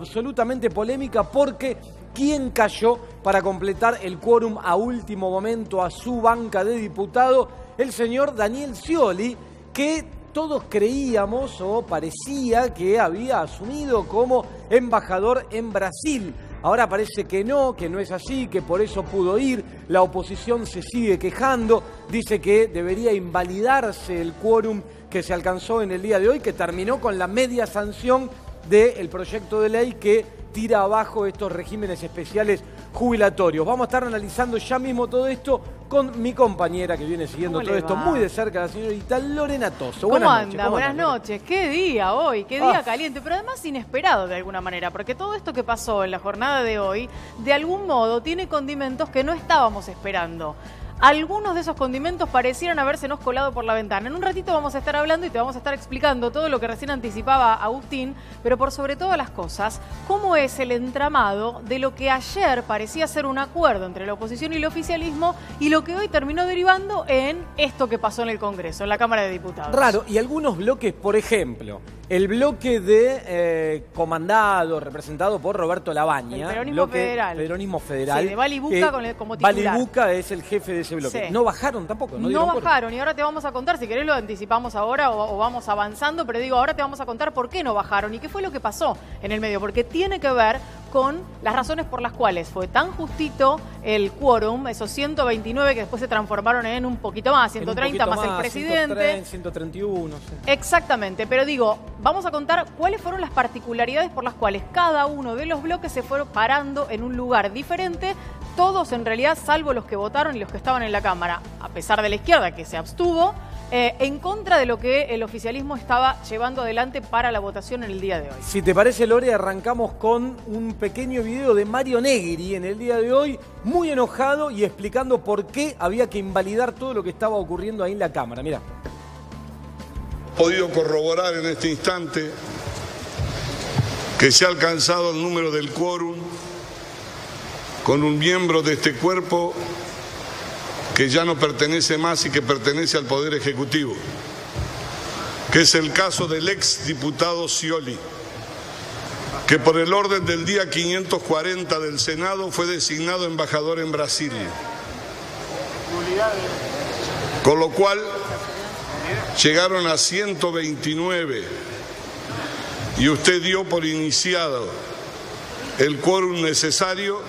absolutamente polémica porque ¿quién cayó para completar el quórum a último momento a su banca de diputado? El señor Daniel Scioli, que todos creíamos o parecía que había asumido como embajador en Brasil. Ahora parece que no es así, que por eso pudo ir. La oposición se sigue quejando, dice que debería invalidarse el quórum que se alcanzó en el día de hoy, que terminó con la media sanción del proyecto de ley que tira abajo estos regímenes especiales jubilatorios. Vamos a estar analizando ya mismo todo esto con mi compañera que viene siguiendo todo esto muy de cerca, la señorita Lorena Toso. ¿Cómo anda? Buenas noches. Qué día hoy, qué día caliente, pero además inesperado de alguna manera, porque todo esto que pasó en la jornada de hoy, de algún modo tiene condimentos que no estábamos esperando. Algunos de esos condimentos parecieran habérsenos colado por la ventana. En un ratito vamos a estar hablando y te vamos a estar explicando todo lo que recién anticipaba Agustín, pero por sobre todas las cosas, cómo es el entramado de lo que ayer parecía ser un acuerdo entre la oposición y el oficialismo y lo que hoy terminó derivando en esto que pasó en el Congreso, en la Cámara de Diputados. Raro, y algunos bloques, por ejemplo, el bloque de comandado, representado por Roberto Labaña. El peronismo federal. Peronismo federal. Sí, de Bali Buca como titular. Bali Buca es el jefe de ese bloque. Sí. No bajaron tampoco. No bajaron, y ahora te vamos a contar, si querés lo anticipamos ahora o vamos avanzando, pero digo, ahora te vamos a contar por qué no bajaron y qué fue lo que pasó en el medio, porque tiene que ver con las razones por las cuales fue tan justito el quórum, esos 129 que después se transformaron en un poquito más, 130 más el presidente. 131, sí. Exactamente, pero digo, vamos a contar cuáles fueron las particularidades por las cuales cada uno de los bloques se fueron parando en un lugar diferente, todos en realidad, salvo los que votaron y los que estaban en la Cámara, a pesar de la izquierda que se abstuvo, en contra de lo que el oficialismo estaba llevando adelante para la votación en el día de hoy. Si te parece, Lore, arrancamos con un pequeño video de Mario Negri en el día de hoy, muy enojado y explicando por qué había que invalidar todo lo que estaba ocurriendo ahí en la Cámara. Mirá. He podido corroborar en este instante que se ha alcanzado el número del quórum con un miembro de este cuerpo que ya no pertenece más y que pertenece al Poder Ejecutivo, que es el caso del ex diputado Scioli, que por el orden del día 540 del Senado fue designado embajador en Brasil. Con lo cual llegaron a 129 y usted dio por iniciado el quórum necesario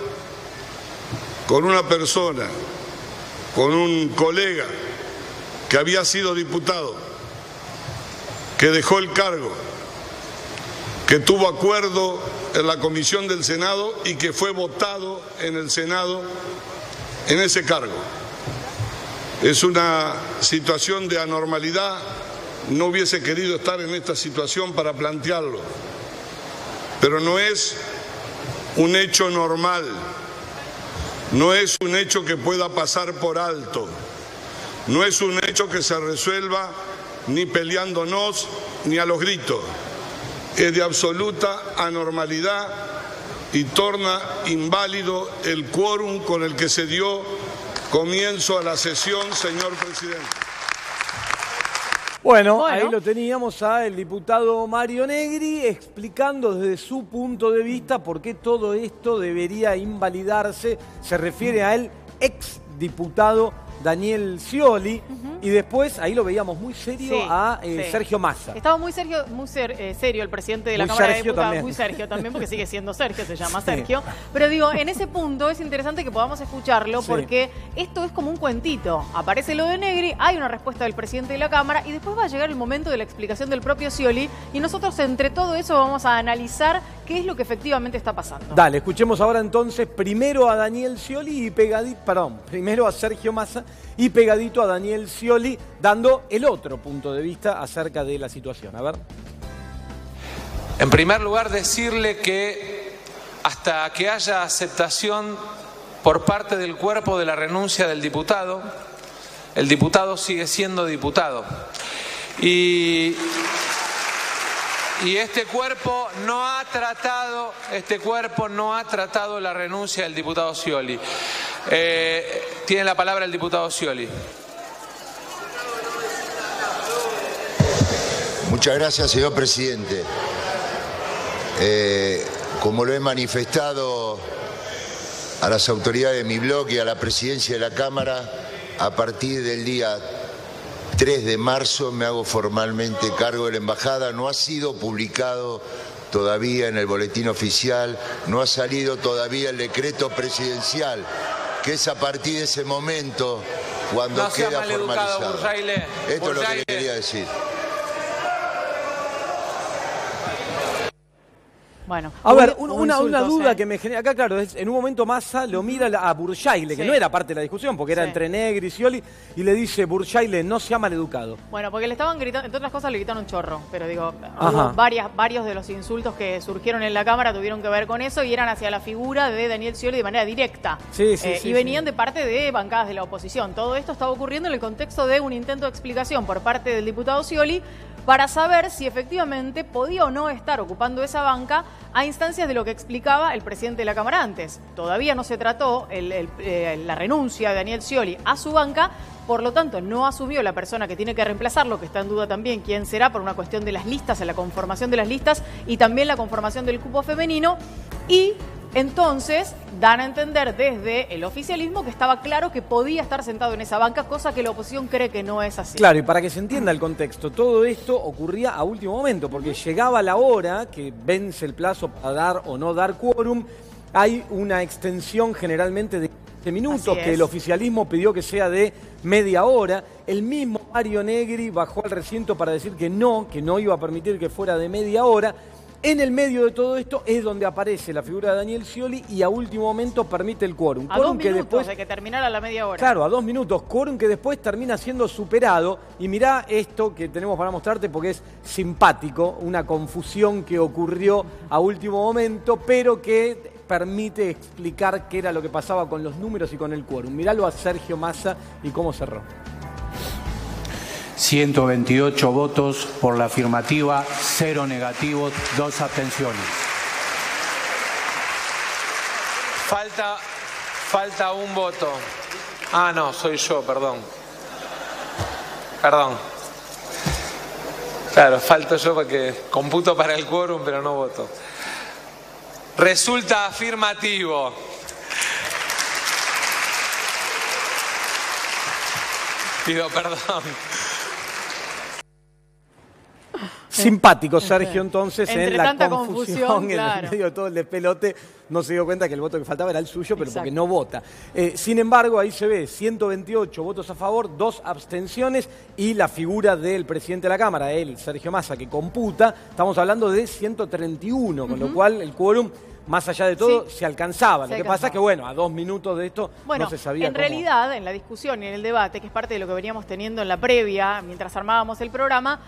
con una persona, con un colega que había sido diputado, que dejó el cargo, que tuvo acuerdo en la comisión del Senado y que fue votado en el Senado en ese cargo. Es una situación de anormalidad, no hubiese querido estar en esta situación para plantearlo, pero no es un hecho normal. No es un hecho que pueda pasar por alto, no es un hecho que se resuelva ni peleándonos ni a los gritos, es de absoluta anormalidad y torna inválido el quórum con el que se dio comienzo a la sesión, señor presidente. Bueno, ahí lo teníamos al diputado Mario Negri explicando desde su punto de vista por qué todo esto debería invalidarse. Se refiere al ex diputado Daniel Scioli, y después ahí lo veíamos muy serio a Sergio Massa. Estaba muy serio el presidente de la Cámara de Diputados, muy Sergio también, porque sigue siendo Sergio, se llama Sergio. Pero digo, en ese punto es interesante que podamos escucharlo, porque esto es como un cuentito. Aparece lo de Negri, hay una respuesta del presidente de la Cámara, y después va a llegar el momento de la explicación del propio Scioli, y nosotros entre todo eso vamos a analizar qué es lo que efectivamente está pasando. Dale, escuchemos ahora entonces primero a Daniel Scioli y primero a Sergio Massa y pegadito a Daniel Scioli, dando el otro punto de vista acerca de la situación. A ver. En primer lugar, decirle que hasta que haya aceptación por parte del cuerpo de la renuncia del diputado, el diputado sigue siendo diputado. Y este cuerpo no ha tratado la renuncia del diputado Scioli. Tiene la palabra el diputado Scioli. Muchas gracias, señor presidente. como lo he manifestado a las autoridades de mi bloque y a la presidencia de la Cámara, a partir del día 3 de marzo me hago formalmente cargo de la embajada. No ha sido publicado todavía en el boletín oficial, no ha salido todavía el decreto presidencial, que es a partir de ese momento cuando no queda formalizado. Burjaile. Esto es lo que le quería decir. Bueno, a ver, hubo una insultos, duda que me genera. Acá, claro, en un momento Massa lo mira a Burjaile, que Sí. no era parte de la discusión, porque era Sí. entre Negri y Scioli, y le dice: Burjaile, no sea maleducado. Bueno, porque le estaban gritando, entre otras cosas le gritaron chorro, pero digo, Ajá. hubo varios de los insultos que surgieron en la Cámara tuvieron que ver con eso y eran hacia la figura de Daniel Scioli de manera directa. Sí, sí, sí, y venían sí. de parte de bancadas de la oposición. Todo esto estaba ocurriendo en el contexto de un intento de explicación por parte del diputado Scioli para saber si efectivamente podía o no estar ocupando esa banca a instancias de lo que explicaba el presidente de la Cámara antes. Todavía no se trató la renuncia de Daniel Scioli a su banca, por lo tanto no asumió la persona que tiene que reemplazarlo, que está en duda también quién será por una cuestión de las listas, en la conformación de las listas y también la conformación del cupo femenino, y entonces dan a entender desde el oficialismo que estaba claro que podía estar sentado en esa banca, cosa que la oposición cree que no es así. Claro, y para que se entienda el contexto, todo esto ocurría a último momento, porque llegaba la hora que vence el plazo para dar o no dar quórum. Hay una extensión generalmente de 15 minutos Así que es. el oficialismo pidió que sea de media hora. El mismo Mario Negri bajó al recinto para decir que no iba a permitir que fuera de media hora. En el medio de todo esto es donde aparece la figura de Daniel Scioli y a último momento permite el quórum. A 2 minutos de que terminara la media hora. Claro, a 2 minutos, quórum que después termina siendo superado. Y mirá esto que tenemos para mostrarte porque es simpático, una confusión que ocurrió a último momento, pero que permite explicar qué era lo que pasaba con los números y con el quórum. Miralo a Sergio Massa y cómo cerró. 128 votos por la afirmativa, 0 negativos, 2 abstenciones. Falta un voto. Ah, no, soy yo, perdón. Claro, falto yo porque computo para el quórum, pero no voto. Resulta afirmativo. Pido perdón. Simpático Sergio entonces Entre en la tanta confusión, confusión, en claro. el medio de todo el despelote, no se dio cuenta que el voto que faltaba era el suyo, pero porque Exacto. no vota. Sin embargo, ahí se ve 128 votos a favor, 2 abstenciones y la figura del presidente de la Cámara, él, Sergio Massa, que computa, estamos hablando de 131, con lo cual el quórum, más allá de todo, Sí. se alcanzaba. Se Lo que pasa alcanzaba. es que, bueno, a 2 minutos de esto Bueno, no se sabía en cómo. realidad, en la discusión y en el debate, que es parte de lo que veníamos teniendo en la previa, mientras armábamos el programa,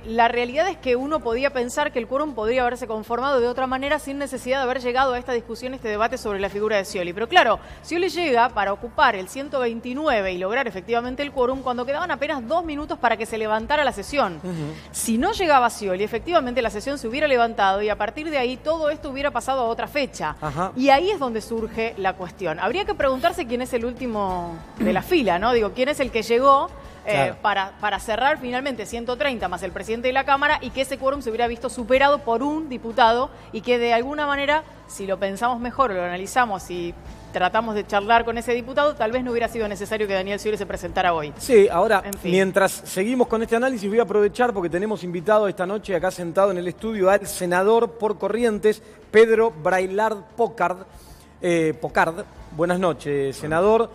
la realidad es que uno podía pensar que el quórum podría haberse conformado de otra manera sin necesidad de haber llegado a esta discusión, este debate sobre la figura de Scioli. Pero claro, Scioli llega para ocupar el 129 y lograr efectivamente el quórum cuando quedaban apenas 2 minutos para que se levantara la sesión. Si no llegaba Scioli, efectivamente la sesión se hubiera levantado y a partir de ahí todo esto hubiera pasado a otra fecha. Ajá. Y ahí es donde surge la cuestión. Habría que preguntarse quién es el último de la fila, ¿no? Digo, quién es el que llegó Claro. para cerrar finalmente 130 más el presidente de la Cámara y que ese quórum se hubiera visto superado por un diputado y que de alguna manera, si lo pensamos mejor o lo analizamos y tratamos de charlar con ese diputado, tal vez no hubiera sido necesario que Daniel Scioli se presentara hoy. Sí, ahora, En fin. mientras seguimos con este análisis, voy a aprovechar porque tenemos invitado esta noche acá sentado en el estudio al senador por Corrientes, Pedro Braillard Pocard. Buenas noches, senador.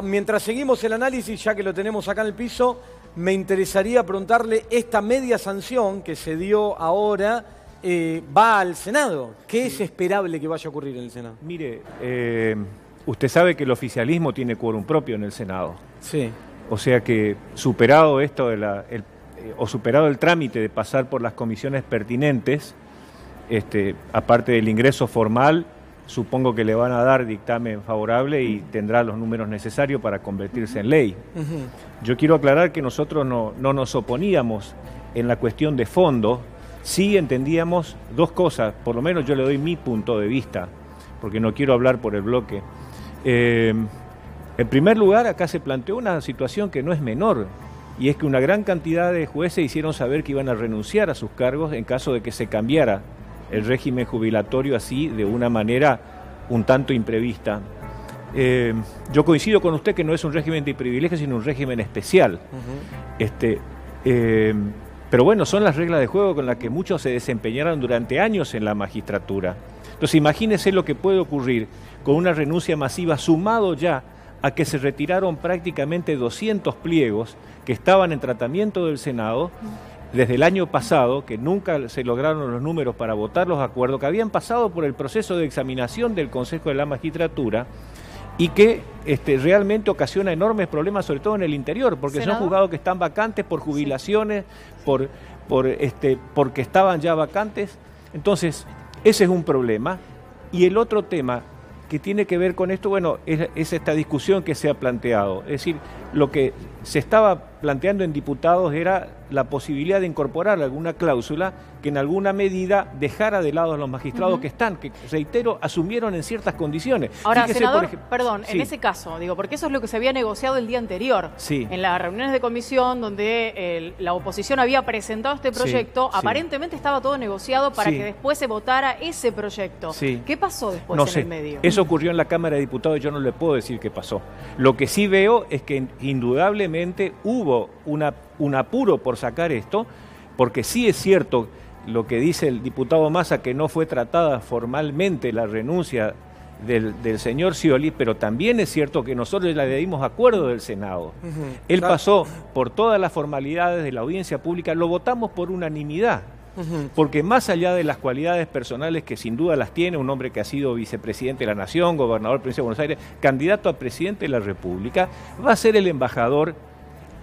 Mientras seguimos el análisis, ya que lo tenemos acá en el piso, me interesaría preguntarle, esta media sanción que se dio ahora va al Senado. ¿Qué es esperable que vaya a ocurrir en el Senado? Mire, usted sabe que el oficialismo tiene quórum propio en el Senado. Sí. O sea que superado esto superado el trámite de pasar por las comisiones pertinentes, aparte del ingreso formal, supongo que le van a dar dictamen favorable y tendrá los números necesarios para convertirse en ley. Yo quiero aclarar que nosotros no nos oponíamos en la cuestión de fondo, sí entendíamos dos cosas, por lo menos yo le doy mi punto de vista, porque no quiero hablar por el bloque. En primer lugar, acá se planteó una situación que no es menor, y es que una gran cantidad de jueces hicieron saber que iban a renunciar a sus cargos en caso de que se cambiara el régimen jubilatorio así de una manera un tanto imprevista. Yo coincido con usted que no es un régimen de privilegio, sino un régimen especial. Pero bueno, son las reglas de juego con las que muchos se desempeñaron durante años en la magistratura. Entonces imagínese lo que puede ocurrir con una renuncia masiva, sumado ya a que se retiraron prácticamente 200 pliegos que estaban en tratamiento del Senado desde el año pasado, que nunca se lograron los números para votar los acuerdos, que habían pasado por el proceso de examinación del Consejo de la Magistratura y que realmente ocasiona enormes problemas, sobre todo en el interior, porque ¿Senado? Son juzgados que están vacantes por jubilaciones, porque estaban ya vacantes. Entonces, ese es un problema. Y el otro tema que tiene que ver con esto, bueno, es esta discusión que se ha planteado. Es decir, lo que se estaba planteando en diputados era la posibilidad de incorporar alguna cláusula que en alguna medida dejara de lado a los magistrados que están, que, reitero, asumieron en ciertas condiciones. Ahora, fíjese, senador, perdón, sí. En ese caso, digo, porque eso es lo que se había negociado el día anterior, sí. En las reuniones de comisión donde la oposición había presentado este proyecto, sí, aparentemente estaba todo negociado para que después se votara ese proyecto. Sí. ¿Qué pasó después en el medio? Eso ocurrió en la Cámara de Diputados y yo no le puedo decir qué pasó. Lo que sí veo es que indudablemente hubo un apuro por sacar esto, porque sí es cierto lo que dice el diputado Massa, que no fue tratada formalmente la renuncia del señor Scioli, pero también es cierto que nosotros le dimos acuerdo del Senado. Él pasó por todas las formalidades de la audiencia pública, lo votamos por unanimidad. Porque más allá de las cualidades personales que sin duda las tiene, un hombre que ha sido vicepresidente de la Nación, gobernador de la provincia de Buenos Aires, candidato a presidente de la República, va a ser el embajador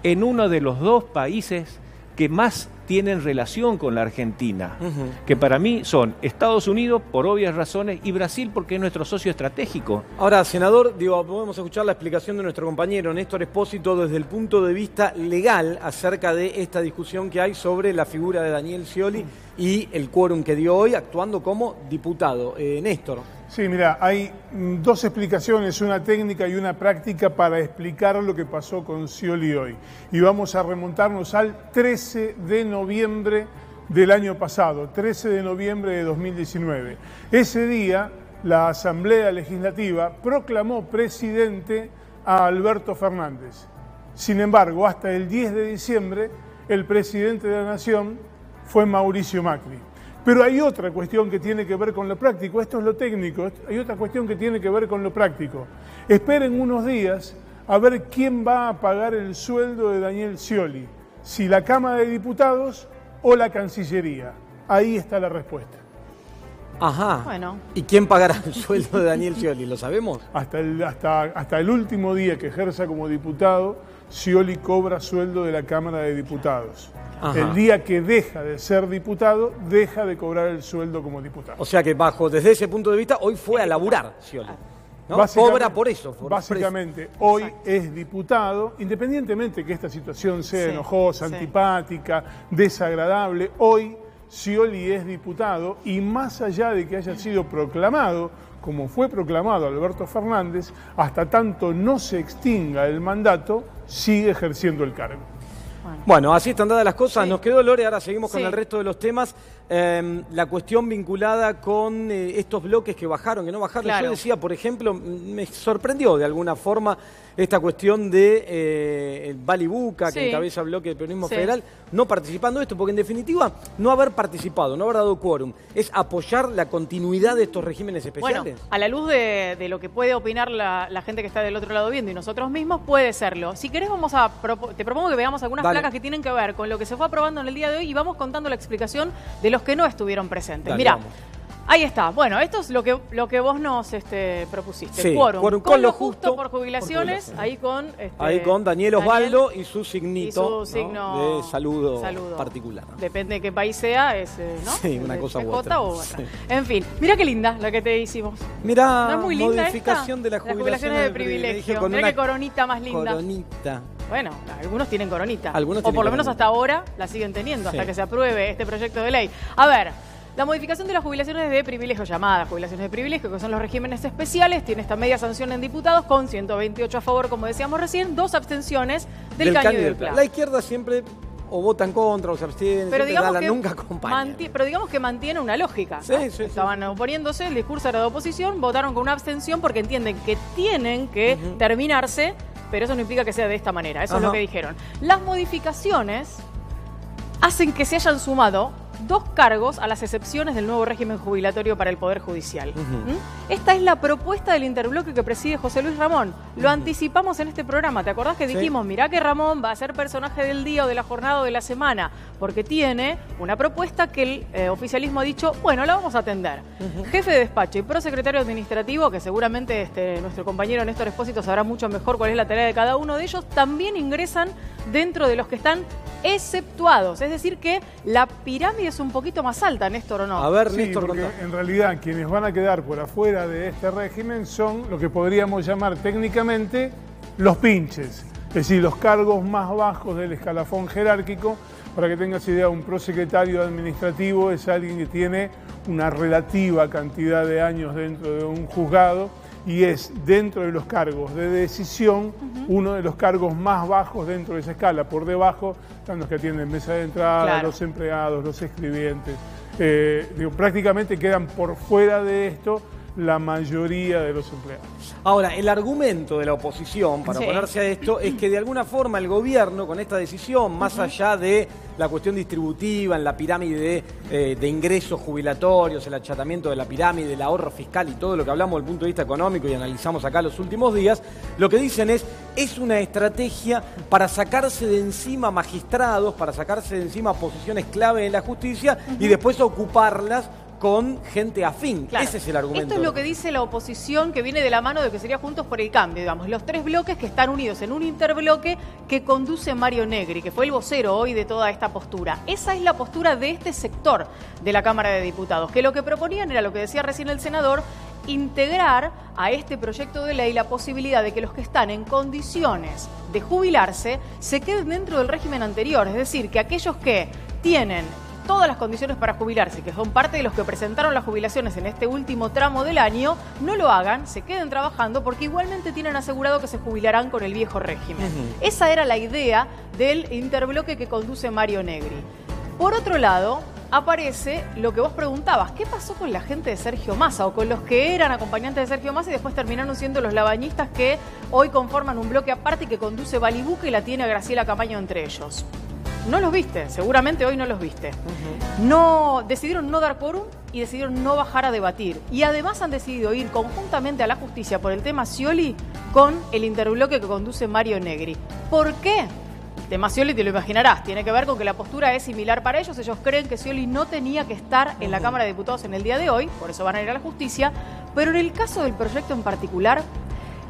en uno de los dos países que más tienen relación con la Argentina, que para mí son Estados Unidos, por obvias razones, y Brasil, porque es nuestro socio estratégico. Ahora, senador, podemos escuchar la explicación de nuestro compañero Néstor Espósito desde el punto de vista legal acerca de esta discusión que hay sobre la figura de Daniel Scioli y el quórum que dio hoy actuando como diputado. Néstor. Sí, mira, hay dos explicaciones, una técnica y una práctica para explicar lo que pasó con Scioli hoy. Y vamos a remontarnos al 13 de noviembre del año pasado, 13 de noviembre de 2019. Ese día, la Asamblea Legislativa proclamó presidente a Alberto Fernández. Sin embargo, hasta el 10 de diciembre, el presidente de la Nación fue Mauricio Macri. Pero hay otra cuestión que tiene que ver con lo práctico, esto es lo técnico, hay otra cuestión que tiene que ver con lo práctico. Esperen unos días a ver quién va a pagar el sueldo de Daniel Scioli, si la Cámara de Diputados o la Cancillería. Ahí está la respuesta. Ajá. Bueno. ¿Y quién pagará el sueldo de Daniel Scioli? ¿Lo sabemos? Hasta el último día que ejerza como diputado, Scioli cobra sueldo de la Cámara de Diputados. Ajá. El día que deja de ser diputado, deja de cobrar el sueldo como diputado. O sea que desde ese punto de vista, hoy fue a laburar Scioli, ¿no? Cobra por eso. Básicamente, hoy es diputado, independientemente que esta situación sea enojosa, antipática, desagradable, hoy Scioli es diputado y más allá de que haya sido proclamado, como fue proclamado Alberto Fernández, hasta tanto no se extinga el mandato, sigue ejerciendo el cargo. Bueno, así están dadas las cosas. Nos quedó, Lore, ahora seguimos con el resto de los temas. La cuestión vinculada con estos bloques que bajaron, que no bajaron. Claro. Yo decía, por ejemplo, me sorprendió de alguna forma esta cuestión de el Bali Buca, que encabeza el bloque del peronismo federal, no participando de esto, porque en definitiva no haber participado, no haber dado quórum, es apoyar la continuidad de estos regímenes especiales. Bueno, a la luz de lo que puede opinar la gente que está del otro lado viendo y nosotros mismos, puede serlo. Si querés, te propongo que veamos algunas placas que tienen que ver con lo que se fue aprobando en el día de hoy y vamos contando la explicación de los que no estuvieron presentes. Mirá, ahí está. Bueno, esto es lo que vos nos propusiste. Sí, quórum con lo justo por jubilaciones. Ahí con Daniel Osvaldo y su signito, y su signo de saludo particular. Depende de qué país sea, ¿no? Sí, una cosa u otra. Sí. En fin, mira qué linda la que te hicimos. Mirá, ¿no es muy linda modificación de las jubilaciones de privilegio. Con mirá qué coronita más linda. Coronita. Bueno, algunos tienen coronita. Algunos o por lo menos hasta ahora la siguen teniendo, hasta que se apruebe este proyecto de ley. A ver, la modificación de las jubilaciones de privilegio, llamadas jubilaciones de privilegio, que son los regímenes especiales, tiene esta media sanción en diputados con 128 a favor, como decíamos recién, 2 abstenciones del Caño y del Pla. La izquierda siempre o vota en contra o se abstiene. Pero digamos, nunca acompaña. pero digamos que mantiene una lógica. Sí, ¿no? sí, Estaban oponiéndose, el discurso era de oposición, votaron con una abstención porque entienden que tienen que terminarse, pero eso no implica que sea de esta manera. Eso es lo que dijeron. Las modificaciones hacen que se hayan sumado 2 cargos a las excepciones del nuevo régimen jubilatorio para el Poder Judicial. Esta es la propuesta del interbloque que preside José Luis Ramón. Lo anticipamos en este programa. ¿Te acordás que dijimos, mirá que Ramón va a ser personaje del día o de la jornada o de la semana? Porque tiene una propuesta que el oficialismo ha dicho, bueno, la vamos a atender. Jefe de despacho y prosecretario administrativo, que seguramente nuestro compañero Néstor Espósito sabrá mucho mejor cuál es la tarea de cada uno de ellos, también ingresan dentro de los que están exceptuados. Es decir que la pirámide es un poquito más alta, Néstor, ¿o no? A ver, Sí, Néstor, porque en realidad quienes van a quedar por afuera de este régimen son lo que podríamos llamar técnicamente los pinches, es decir, los cargos más bajos del escalafón jerárquico. Para que tengas idea, un prosecretario administrativo es alguien que tiene una relativa cantidad de años dentro de un juzgado y es, dentro de los cargos de decisión, uno de los cargos más bajos dentro de esa escala. Por debajo están los que atienden mesa de entrada, los empleados, los escribientes. Prácticamente quedan por fuera de esto la mayoría de los empleados. Ahora, el argumento de la oposición para oponerse a esto es que de alguna forma el gobierno con esta decisión, más allá de la cuestión distributiva, en la pirámide de ingresos jubilatorios, el achatamiento de la pirámide, el ahorro fiscal y todo lo que hablamos desde el punto de vista económico y analizamos acá los últimos días, lo que dicen es una estrategia para sacarse de encima magistrados, para sacarse de encima posiciones clave en la justicia y después ocuparlas con gente afín. Claro. Ese es el argumento. Esto es lo que dice la oposición, que viene de la mano de que sería Juntos por el Cambio, digamos, los 3 bloques que están unidos en un interbloque que conduce Mario Negri, que fue el vocero hoy de toda esta postura. Esa es la postura de este sector de la Cámara de Diputados, que lo que proponían era lo que decía recién el senador, integrar a este proyecto de ley la posibilidad de que los que están en condiciones de jubilarse se queden dentro del régimen anterior, es decir, que aquellos que tienen todas las condiciones para jubilarse, que son parte de los que presentaron las jubilaciones en este último tramo del año, no lo hagan, se queden trabajando, porque igualmente tienen asegurado que se jubilarán con el viejo régimen. Esa era la idea del interbloque que conduce Mario Negri. Por otro lado, aparece lo que vos preguntabas, ¿qué pasó con la gente de Sergio Massa o con los que eran acompañantes de Sergio Massa y después terminaron siendo los labañistas que hoy conforman un bloque aparte y que conduce Balibuca y la tiene a Graciela Camaño entre ellos? No los viste, seguramente hoy no los viste. Decidieron no dar quórum y decidieron no bajar a debatir. Y además han decidido ir conjuntamente a la justicia por el tema Scioli con el interbloque que conduce Mario Negri. ¿Por qué? El tema Scioli te lo imaginarás, tiene que ver con que la postura es similar para ellos. Ellos creen que Scioli no tenía que estar en la Cámara de Diputados en el día de hoy, por eso van a ir a la justicia. Pero en el caso del proyecto en particular,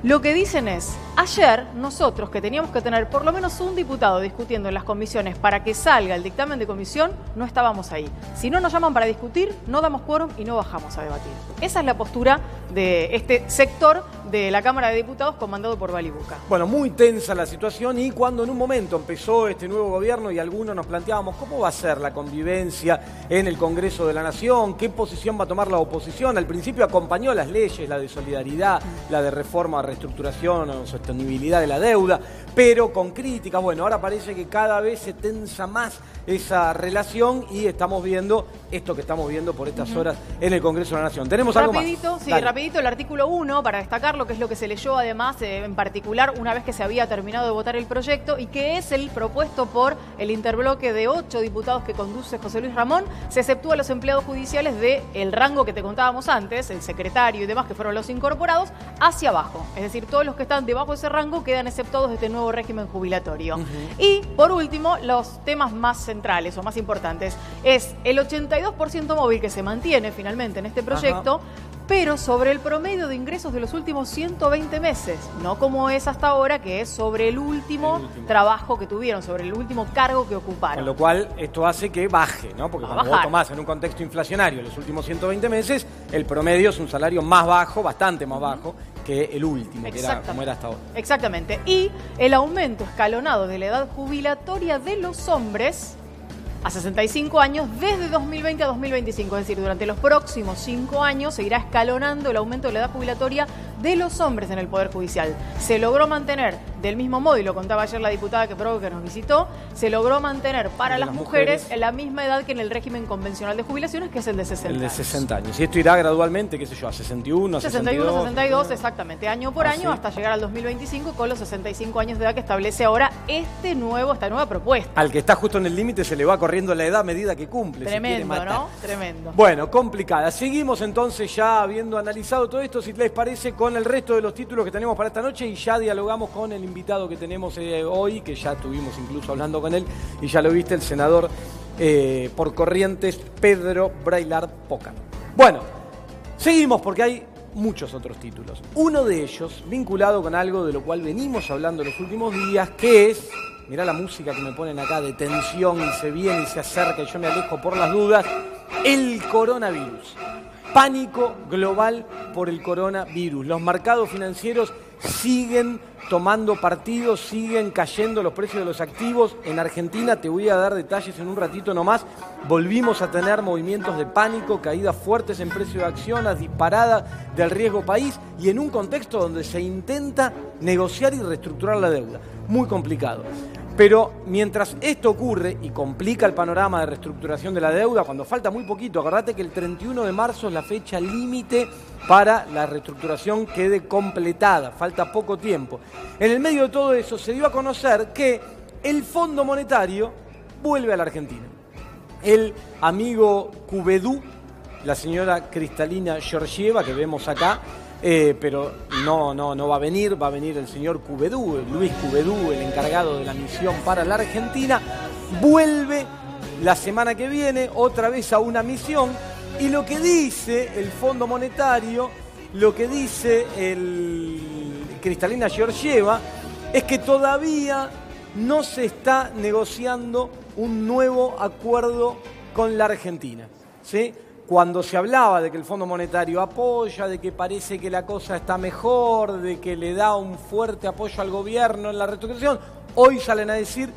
lo que dicen es, ayer nosotros que teníamos que tener por lo menos un diputado discutiendo en las comisiones para que salga el dictamen de comisión, no estábamos ahí. Si no nos llaman para discutir, no damos quórum y no bajamos a debatir. Esa es la postura de este sector de la Cámara de Diputados comandado por Balibuca. Bueno, muy tensa la situación y cuando en un momento empezó este nuevo gobierno y algunos nos planteábamos cómo va a ser la convivencia en el Congreso de la Nación, qué posición va a tomar la oposición. Al principio acompañó las leyes, la de solidaridad, la de reforma, reestructuración o sostenibilidad de la deuda, pero con críticas. Bueno, ahora parece que cada vez se tensa más esa relación y estamos viendo esto que estamos viendo por estas horas en el Congreso de la Nación. ¿Tenemos algo más? Sí, rapidito, el artículo 1, para destacar lo que es lo que se leyó además, en particular, una vez que se había terminado de votar el proyecto y que es el propuesto por el interbloque de 8 diputados que conduce José Luis Ramón. Se exceptúa a los empleados judiciales del rango que te contábamos antes, el secretario y demás, que fueron los incorporados, hacia abajo. Es decir, todos los que están debajo de ese rango quedan exceptuados de este nuevo régimen jubilatorio. Y, por último, los temas más centrales o más importantes es el 82% móvil que se mantiene finalmente en este proyecto, pero sobre el promedio de ingresos de los últimos 120 meses, no como es hasta ahora, que es sobre el último trabajo que tuvieron, sobre el último cargo que ocuparon. Con lo cual, esto hace que baje, ¿no? Porque cuando vos tomás en un contexto inflacionario los últimos 120 meses, el promedio es un salario más bajo, bastante más bajo, que el último, que era como era hasta ahora. Exactamente. Y el aumento escalonado de la edad jubilatoria de los hombres a 65 años desde 2020 a 2025. Es decir, durante los próximos 5 años se irá escalonando el aumento de la edad jubilatoria de los hombres en el Poder Judicial. Se logró mantener Del mismo modo, y lo contaba ayer la diputada que nos visitó, se logró mantener para las mujeres la misma edad que en el régimen convencional de jubilaciones, que es el de 60 años. El de 60 años. Y esto irá gradualmente, qué sé yo, a 61, a 61, 62, exactamente, año por año, hasta llegar al 2025 con los 65 años de edad que establece ahora esta nueva propuesta. Al que está justo en el límite se le va corriendo la edad a medida que cumple. Tremendo, ¿no? Tremendo. Bueno, complicada. Seguimos entonces ya habiendo analizado todo esto, si les parece, con el resto de los títulos que tenemos para esta noche y ya dialogamos con el invitado que tenemos hoy, que ya estuvimos incluso hablando con él y ya lo viste, el senador por Corrientes, Pedro Braillard Poca. Bueno, seguimos porque hay muchos otros títulos. Uno de ellos vinculado con algo de lo cual venimos hablando en los últimos días, que es, mirá la música que me ponen acá de tensión y se viene y se acerca y yo me alejo por las dudas, el coronavirus. Pánico global por el coronavirus. Los mercados financieros siguen tomando partido, siguen cayendo los precios de los activos. En Argentina, te voy a dar detalles en un ratito nomás, volvimos a tener movimientos de pánico, caídas fuertes en precio de acciones, disparada del riesgo país y en un contexto donde se intenta negociar y reestructurar la deuda. Muy complicado. Pero mientras esto ocurre y complica el panorama de reestructuración de la deuda, cuando falta muy poquito, acordate que el 31 de marzo es la fecha límite para la reestructuración quede completada, falta poco tiempo. En el medio de todo eso se dio a conocer que el Fondo Monetario vuelve a la Argentina. El amigo Cuvedú, la señora Cristalina Georgieva, que vemos acá, pero no va a venir el señor Cuvedú, Luis Cuvedú, el encargado de la misión para la Argentina, vuelve la semana que viene otra vez a una misión y lo que dice el Fondo Monetario, lo que dice Cristalina Georgieva es que todavía no se está negociando un nuevo acuerdo con la Argentina, ¿sí? Cuando se hablaba de que el Fondo Monetario apoya, de que parece que la cosa está mejor, de que le da un fuerte apoyo al gobierno en la reestructuración, hoy salen a decir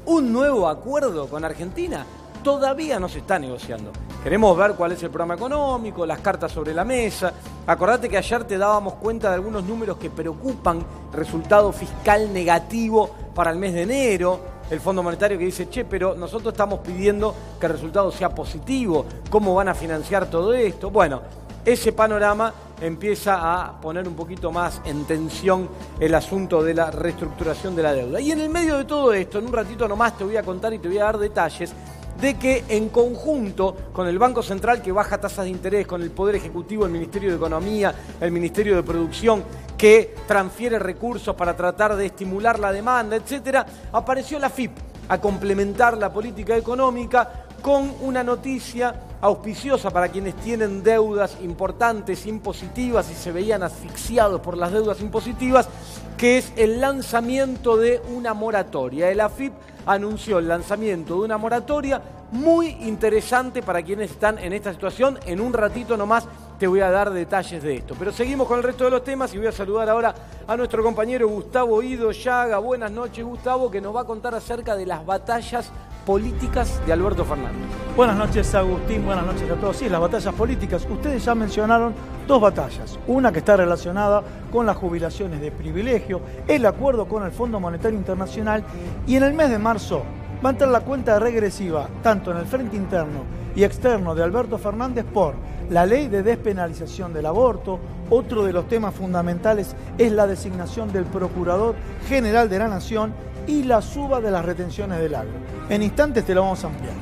un nuevo acuerdo con Argentina. Todavía no se está negociando. Queremos ver cuál es el programa económico, las cartas sobre la mesa. Acordate que ayer te dábamos cuenta de algunos números que preocupan, resultado fiscal negativo para el mes de enero. El Fondo Monetario que dice, pero nosotros estamos pidiendo que el resultado sea positivo. ¿Cómo van a financiar todo esto? Bueno, ese panorama empieza a poner un poquito más en tensión el asunto de la reestructuración de la deuda. Y en el medio de todo esto, en un ratito nomás te voy a contar y te voy a dar detalles de que en conjunto con el Banco Central que baja tasas de interés, con el Poder Ejecutivo, el Ministerio de Economía, el Ministerio de Producción que transfiere recursos para tratar de estimular la demanda, etcétera, apareció la FIP a complementar la política económica con una noticia auspiciosa para quienes tienen deudas importantes, impositivas y se veían asfixiados por las deudas impositivas, que es el lanzamiento de una moratoria. El AFIP anunció el lanzamiento de una moratoria muy interesante para quienes están en esta situación. En un ratito nomás te voy a dar detalles de esto. Pero seguimos con el resto de los temas y voy a saludar ahora a nuestro compañero Gustavo Ido Llaga. Buenas noches, Gustavo, que nos va a contar acerca de las batallas políticas de Alberto Fernández. Buenas noches, Agustín, buenas noches a todos. Sí, las batallas políticas. Ustedes ya mencionaron dos batallas. Una que está relacionada con las jubilaciones de privilegio, el acuerdo con el Fondo Monetario Internacional y en el mes de marzo va a entrar la cuenta regresiva, tanto en el frente interno y externo de Alberto Fernández por la ley de despenalización del aborto. Otro de los temas fundamentales es la designación del Procurador General de la Nación y la suba de las retenciones del agro. En instantes te lo vamos a ampliar.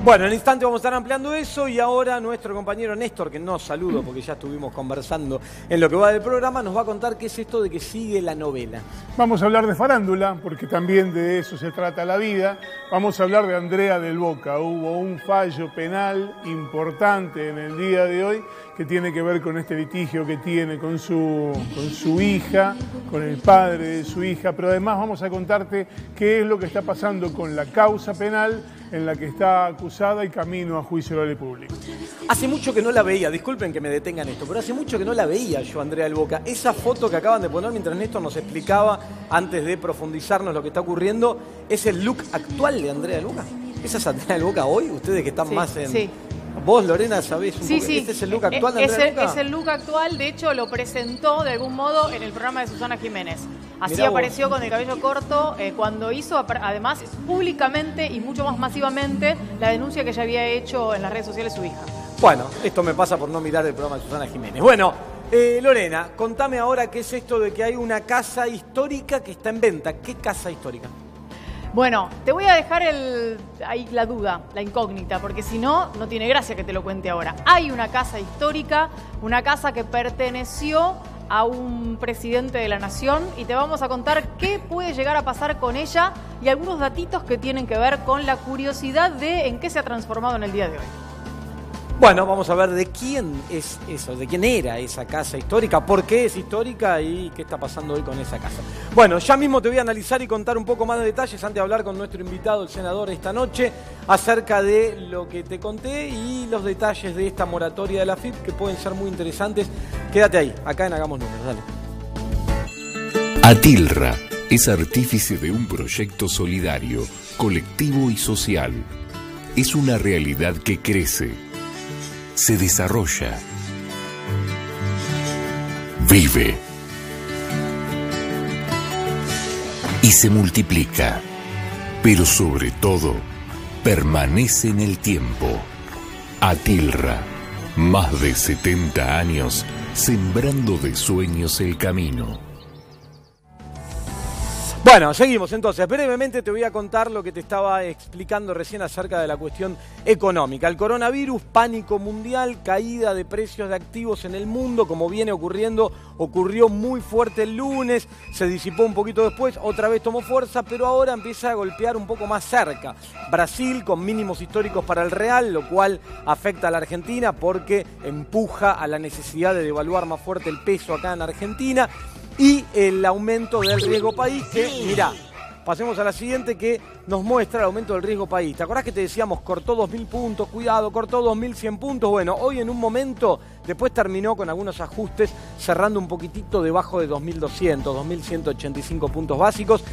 Bueno, en instante vamos a estar ampliando eso y ahora nuestro compañero Néstor, que no saludo porque ya estuvimos conversando en lo que va del programa, nos va a contar qué es esto de que sigue la novela. Vamos a hablar de farándula, porque también de eso se trata la vida. Vamos a hablar de Andrea del Boca. Hubo un fallo penal importante en el día de hoy que tiene que ver con este litigio que tiene con su hija, con el padre de su hija, pero además vamos a contarte qué es lo que está pasando con la causa penal en la que está acusada y camino a juicio oral y público. Hace mucho que no la veía, disculpen que me detengan esto, pero hace mucho que no la veía yo, Andrea del Boca. Esa foto que acaban de poner mientras Néstor nos explicaba, antes de profundizarnos lo que está ocurriendo, ¿es el look actual de Andrea del Boca? ¿Esa es Andrea del Boca hoy? Ustedes que están más en... Sí. Vos, Lorena, sabés un poco. Sí. ¿Este es el look actual de Andrea Luca? Es el look actual, de hecho lo presentó de algún modo en el programa de Susana Jiménez. Así Mirá apareció vos. con el cabello corto cuando hizo, además, públicamente y mucho más masivamente, la denuncia que ya había hecho en las redes sociales su hija. Bueno, esto me pasa por no mirar el programa de Susana Jiménez. Bueno, Lorena, contame ahora qué es esto de que hay una casa histórica que está en venta. ¿Qué casa histórica? Bueno, te voy a dejar ahí la duda, la incógnita, porque si no, no tiene gracia que te lo cuente ahora. Hay una casa histórica, una casa que perteneció a un presidente de la nación y te vamos a contar qué puede llegar a pasar con ella y algunos datitos que tienen que ver con la curiosidad de en qué se ha transformado en el día de hoy. Bueno, vamos a ver de quién es eso, de quién era esa casa histórica, por qué es histórica y qué está pasando hoy con esa casa. Bueno, ya mismo te voy a analizar y contar un poco más de detalles antes de hablar con nuestro invitado, el senador, esta noche, acerca de lo que te conté y los detalles de esta moratoria de la AFIP que pueden ser muy interesantes. Quédate ahí, acá en Hagamos Números, dale. Atilra es artífice de un proyecto solidario, colectivo y social. Es una realidad que crece, se desarrolla, vive y se multiplica, pero sobre todo permanece en el tiempo. Atilra, más de 70 años sembrando de sueños el camino. Bueno, seguimos entonces. Brevemente te voy a contar lo que te estaba explicando recién acerca de la cuestión económica. El coronavirus, pánico mundial, caída de precios de activos en el mundo, como viene ocurriendo, ocurrió muy fuerte el lunes, se disipó un poquito después, otra vez tomó fuerza, pero ahora empieza a golpear un poco más cerca. Brasil con mínimos históricos para el real, lo cual afecta a la Argentina porque empuja a la necesidad de devaluar más fuerte el peso acá en Argentina. Y el aumento del riesgo país, que, mirá, pasemos a la siguiente que nos muestra el aumento del riesgo país. ¿Te acordás que te decíamos, cortó 2.000 puntos, cuidado, cortó 2.100 puntos? Bueno, hoy en un momento, después terminó con algunos ajustes, cerrando un poquitito debajo de 2.200, 2.185 puntos básicos.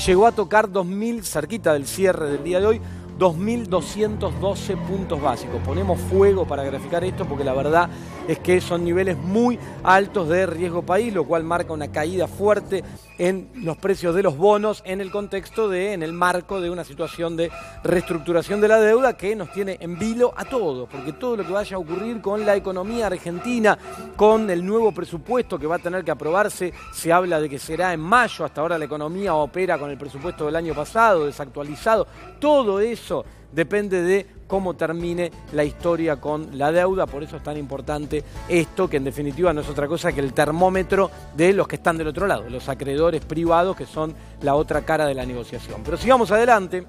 Llegó a tocar 2.000, cerquita del cierre del día de hoy, 2.212 puntos básicos. Ponemos fuego para graficar esto porque la verdad es que son niveles muy altos de riesgo país, lo cual marca una caída fuerte en los precios de los bonos en el contexto en el marco de una situación de reestructuración de la deuda que nos tiene en vilo a todos, porque todo lo que vaya a ocurrir con la economía argentina, con el nuevo presupuesto que va a tener que aprobarse, se habla de que será en mayo, hasta ahora la economía opera con el presupuesto del año pasado, desactualizado, todo eso depende de cómo termine la historia con la deuda, por eso es tan importante esto, que en definitiva no es otra cosa que el termómetro de los que están del otro lado, los acreedores privados, que son la otra cara de la negociación. Pero sigamos adelante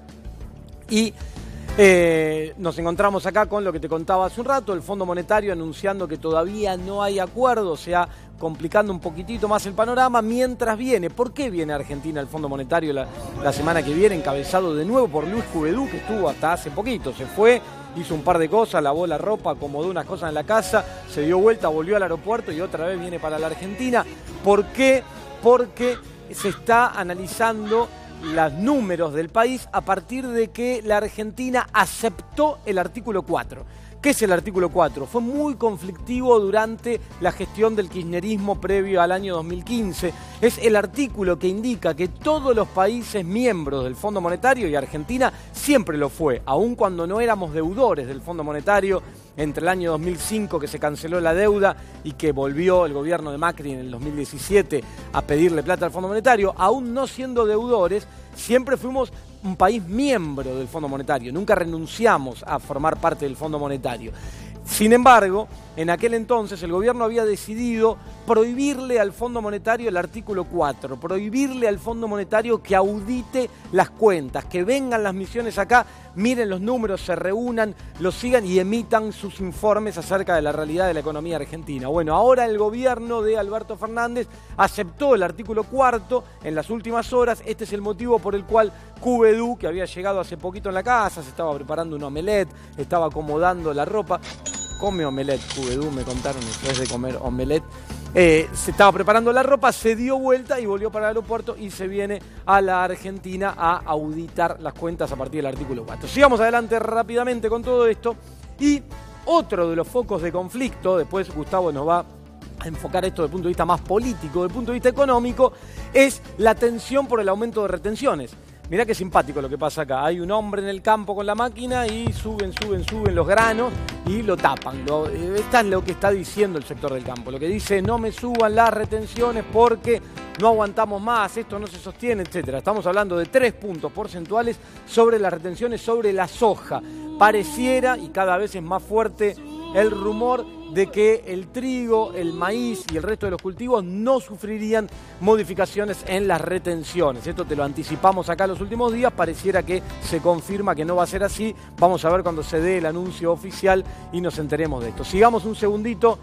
y nos encontramos acá con lo que te contaba hace un rato, el Fondo Monetario anunciando que todavía no hay acuerdo, o sea, complicando un poquitito más el panorama, mientras viene. ¿Por qué viene Argentina el Fondo Monetario la semana que viene, encabezado de nuevo por Luis Cuvedú, que estuvo hasta hace poquito, se fue, hizo un par de cosas, lavó la ropa, acomodó unas cosas en la casa, se dio vuelta, volvió al aeropuerto y otra vez viene para la Argentina? ¿Por qué? Porque se está analizando los números del país a partir de que la Argentina aceptó el artículo 4. ¿Qué es el artículo 4? Fue muy conflictivo durante la gestión del kirchnerismo previo al año 2015. Es el artículo que indica que todos los países miembros del Fondo Monetario, y Argentina siempre lo fue, aun cuando no éramos deudores del Fondo Monetario, entre el año 2005 que se canceló la deuda y que volvió el gobierno de Macri en el 2017 a pedirle plata al Fondo Monetario, aún no siendo deudores, siempre fuimos un país miembro del Fondo Monetario, nunca renunciamos a formar parte del Fondo Monetario. Sin embargo, en aquel entonces el gobierno había decidido prohibirle al Fondo Monetario el artículo 4, prohibirle al Fondo Monetario que audite las cuentas, que vengan las misiones acá, miren los números, se reúnan, los sigan y emitan sus informes acerca de la realidad de la economía argentina. Bueno, ahora el gobierno de Alberto Fernández aceptó el artículo 4 en las últimas horas. Este es el motivo por el cual Cuvedú, que había llegado hace poquito en la casa, se estaba preparando un omelette, estaba acomodando la ropa. Come omelette, Cuvedú, me contaron después de comer omelette. Se estaba preparando la ropa, se dio vuelta y volvió para el aeropuerto y se viene a la Argentina a auditar las cuentas a partir del artículo 4. Sigamos adelante rápidamente con todo esto y otro de los focos de conflicto, después Gustavo nos va a enfocar esto desde el punto de vista más político, desde el punto de vista económico, es la tensión por el aumento de retenciones. Mirá qué simpático lo que pasa acá. Hay un hombre en el campo con la máquina y suben los granos y lo tapan. Esto es lo que está diciendo el sector del campo. Lo que dice, no me suban las retenciones porque no aguantamos más, esto no se sostiene, etcétera. Estamos hablando de 3 puntos porcentuales sobre las retenciones sobre la soja. Pareciera, y cada vez es más fuerte el rumor de que el trigo, el maíz y el resto de los cultivos no sufrirían modificaciones en las retenciones. Esto te lo anticipamos acá los últimos días, pareciera que se confirma que no va a ser así. Vamos a ver cuando se dé el anuncio oficial y nos enteremos de esto. Sigamos un segundito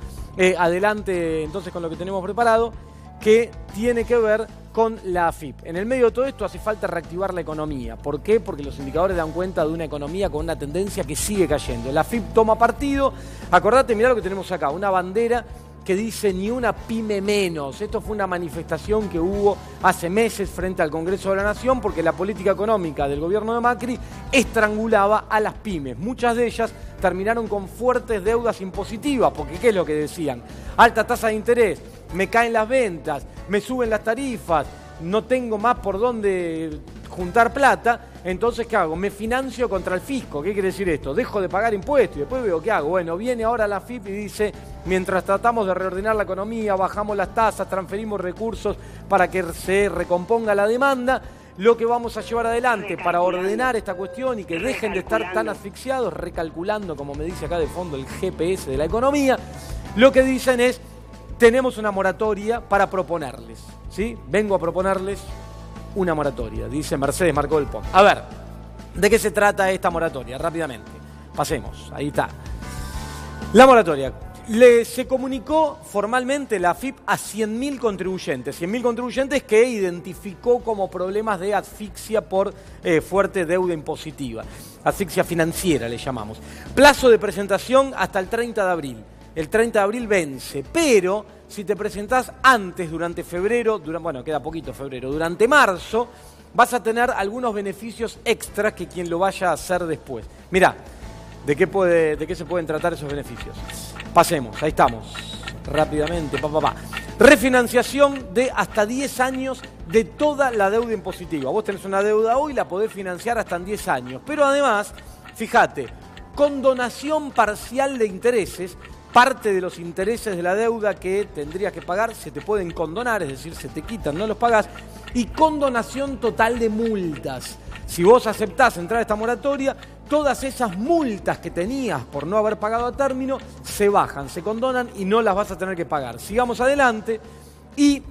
adelante entonces con lo que tenemos preparado, que tiene que ver con la AFIP. En el medio de todo esto hace falta reactivar la economía. ¿Por qué? Porque los indicadores dan cuenta de una economía con una tendencia que sigue cayendo. La AFIP toma partido. Acordate, mirá lo que tenemos acá, una bandera que dice ni una pyme menos. Esto fue una manifestación que hubo hace meses frente al Congreso de la Nación porque la política económica del gobierno de Macri estrangulaba a las pymes. Muchas de ellas terminaron con fuertes deudas impositivas, porque ¿qué es lo que decían? Alta tasa de interés, me caen las ventas, me suben las tarifas, no tengo más por dónde juntar plata, entonces ¿qué hago? Me financio contra el fisco. ¿Qué quiere decir esto? Dejo de pagar impuestos y después veo qué hago. Bueno, viene ahora la AFIP y dice, mientras tratamos de reordenar la economía, bajamos las tasas, transferimos recursos para que se recomponga la demanda, lo que vamos a llevar adelante para ordenar esta cuestión y que dejen de estar tan asfixiados, recalculando, como me dice acá de fondo, el GPS de la economía, lo que dicen es, tenemos una moratoria para proponerles, ¿sí? Vengo a proponerles una moratoria, dice Mercedes Marcó del Pont. A ver, ¿de qué se trata esta moratoria? Rápidamente, pasemos, ahí está. La moratoria. Se comunicó formalmente la AFIP a 100.000 contribuyentes. 100.000 contribuyentes que identificó como problemas de asfixia por fuerte deuda impositiva. Asfixia financiera le llamamos. Plazo de presentación hasta el 30 de abril. El 30 de abril vence, pero si te presentás antes, durante febrero, bueno, queda poquito febrero, durante marzo, vas a tener algunos beneficios extras que quien lo vaya a hacer después. Mirá, ¿de qué se pueden tratar esos beneficios? Pasemos, ahí estamos, rápidamente, Refinanciación de hasta 10 años de toda la deuda impositiva. Vos tenés una deuda hoy, la podés financiar hasta en 10 años. Pero además, fíjate, condonación parcial de intereses. Parte de los intereses de la deuda que tendrías que pagar se te pueden condonar, es decir, se te quitan, no los pagás. Y condonación total de multas. Si vos aceptás entrar a esta moratoria, todas esas multas que tenías por no haber pagado a término se bajan, se condonan y no las vas a tener que pagar. Sigamos adelante y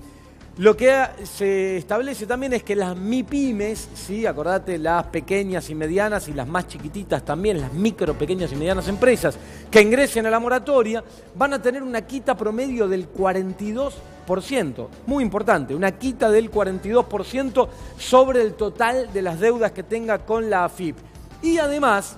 lo que se establece también es que las MIPYMES, ¿sí? Acordate, las pequeñas y medianas y las más chiquititas también, las micro, pequeñas y medianas empresas que ingresen a la moratoria, van a tener una quita promedio del 42%. Muy importante, una quita del 42% sobre el total de las deudas que tenga con la AFIP. Y además,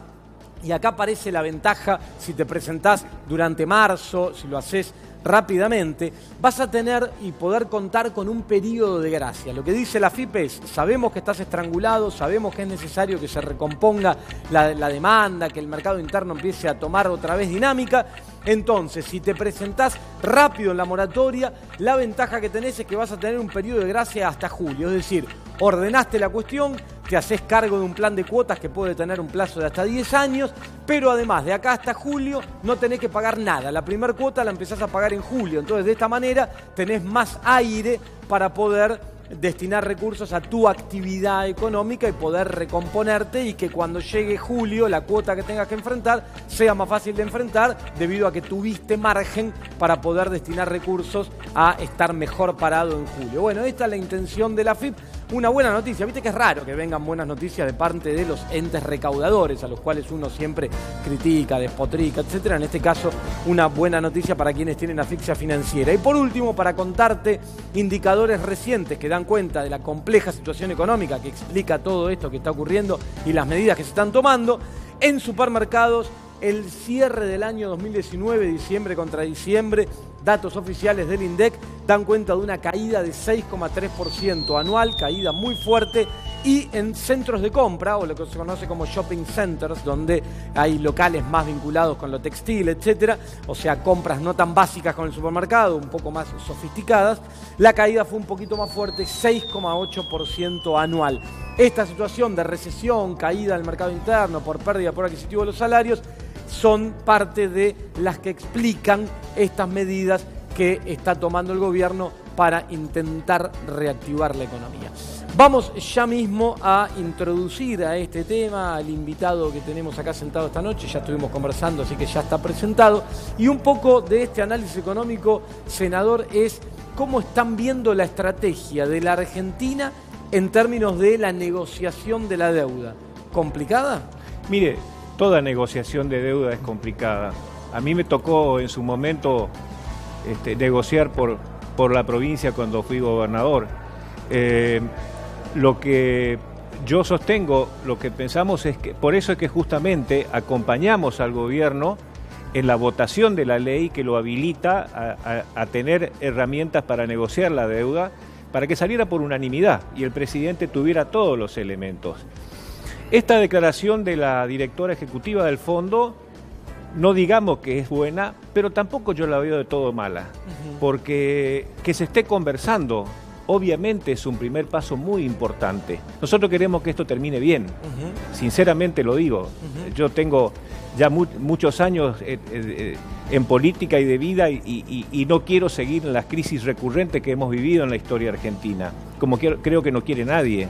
y acá aparece la ventaja si te presentás durante marzo, si lo haces rápidamente, vas a tener y poder contar con un periodo de gracia. Lo que dice la AFIP es, sabemos que estás estrangulado, sabemos que es necesario que se recomponga la demanda, que el mercado interno empiece a tomar otra vez dinámica. Entonces, si te presentás rápido en la moratoria, la ventaja que tenés es que vas a tener un periodo de gracia hasta julio. Es decir, ordenaste la cuestión, te haces cargo de un plan de cuotas que puede tener un plazo de hasta 10 años, pero además de acá hasta julio no tenés que pagar nada. La primera cuota la empezás a pagar en julio. Entonces, de esta manera tenés más aire para poder destinar recursos a tu actividad económica y poder recomponerte y que cuando llegue julio la cuota que tengas que enfrentar sea más fácil de enfrentar debido a que tuviste margen para poder destinar recursos a estar mejor parado en julio. Bueno, esta es la intención de la AFIP. Una buena noticia, viste que es raro que vengan buenas noticias de parte de los entes recaudadores a los cuales uno siempre critica, despotrica, etcétera. En este caso, una buena noticia para quienes tienen asfixia financiera. Y por último, para contarte indicadores recientes que dan cuenta de la compleja situación económica que explica todo esto que está ocurriendo y las medidas que se están tomando, en supermercados, el cierre del año 2019, diciembre contra diciembre, datos oficiales del INDEC dan cuenta de una caída de 6,3% anual, caída muy fuerte y en centros de compra, o lo que se conoce como shopping centers, donde hay locales más vinculados con lo textil, etcétera, o sea, compras no tan básicas con el supermercado, un poco más sofisticadas, la caída fue un poquito más fuerte, 6,8% anual. Esta situación de recesión, caída del mercado interno por pérdida por adquisitivo de los salarios, son parte de las que explican estas medidas que está tomando el gobierno para intentar reactivar la economía. Vamos ya mismo a introducir a este tema al invitado que tenemos acá sentado esta noche, ya estuvimos conversando, así que ya está presentado, y un poco de este análisis económico, senador, es cómo están viendo la estrategia de la Argentina en términos de la negociación de la deuda. ¿Complicada? Mire, toda negociación de deuda es complicada. A mí me tocó en su momento negociar por la provincia cuando fui gobernador. Lo que yo sostengo, lo que pensamos es que por eso es que justamente acompañamos al gobierno en la votación de la ley que lo habilita a tener herramientas para negociar la deuda, para que saliera por unanimidad y el presidente tuviera todos los elementos. Esta declaración de la directora ejecutiva del fondo, no digamos que es buena, pero tampoco yo la veo de todo mala, porque que se esté conversando obviamente es un primer paso muy importante. Nosotros queremos que esto termine bien, sinceramente lo digo. Yo tengo ya muchos años en política y de vida y no quiero seguir en las crisis recurrentes que hemos vivido en la historia argentina, como creo que no quiere nadie.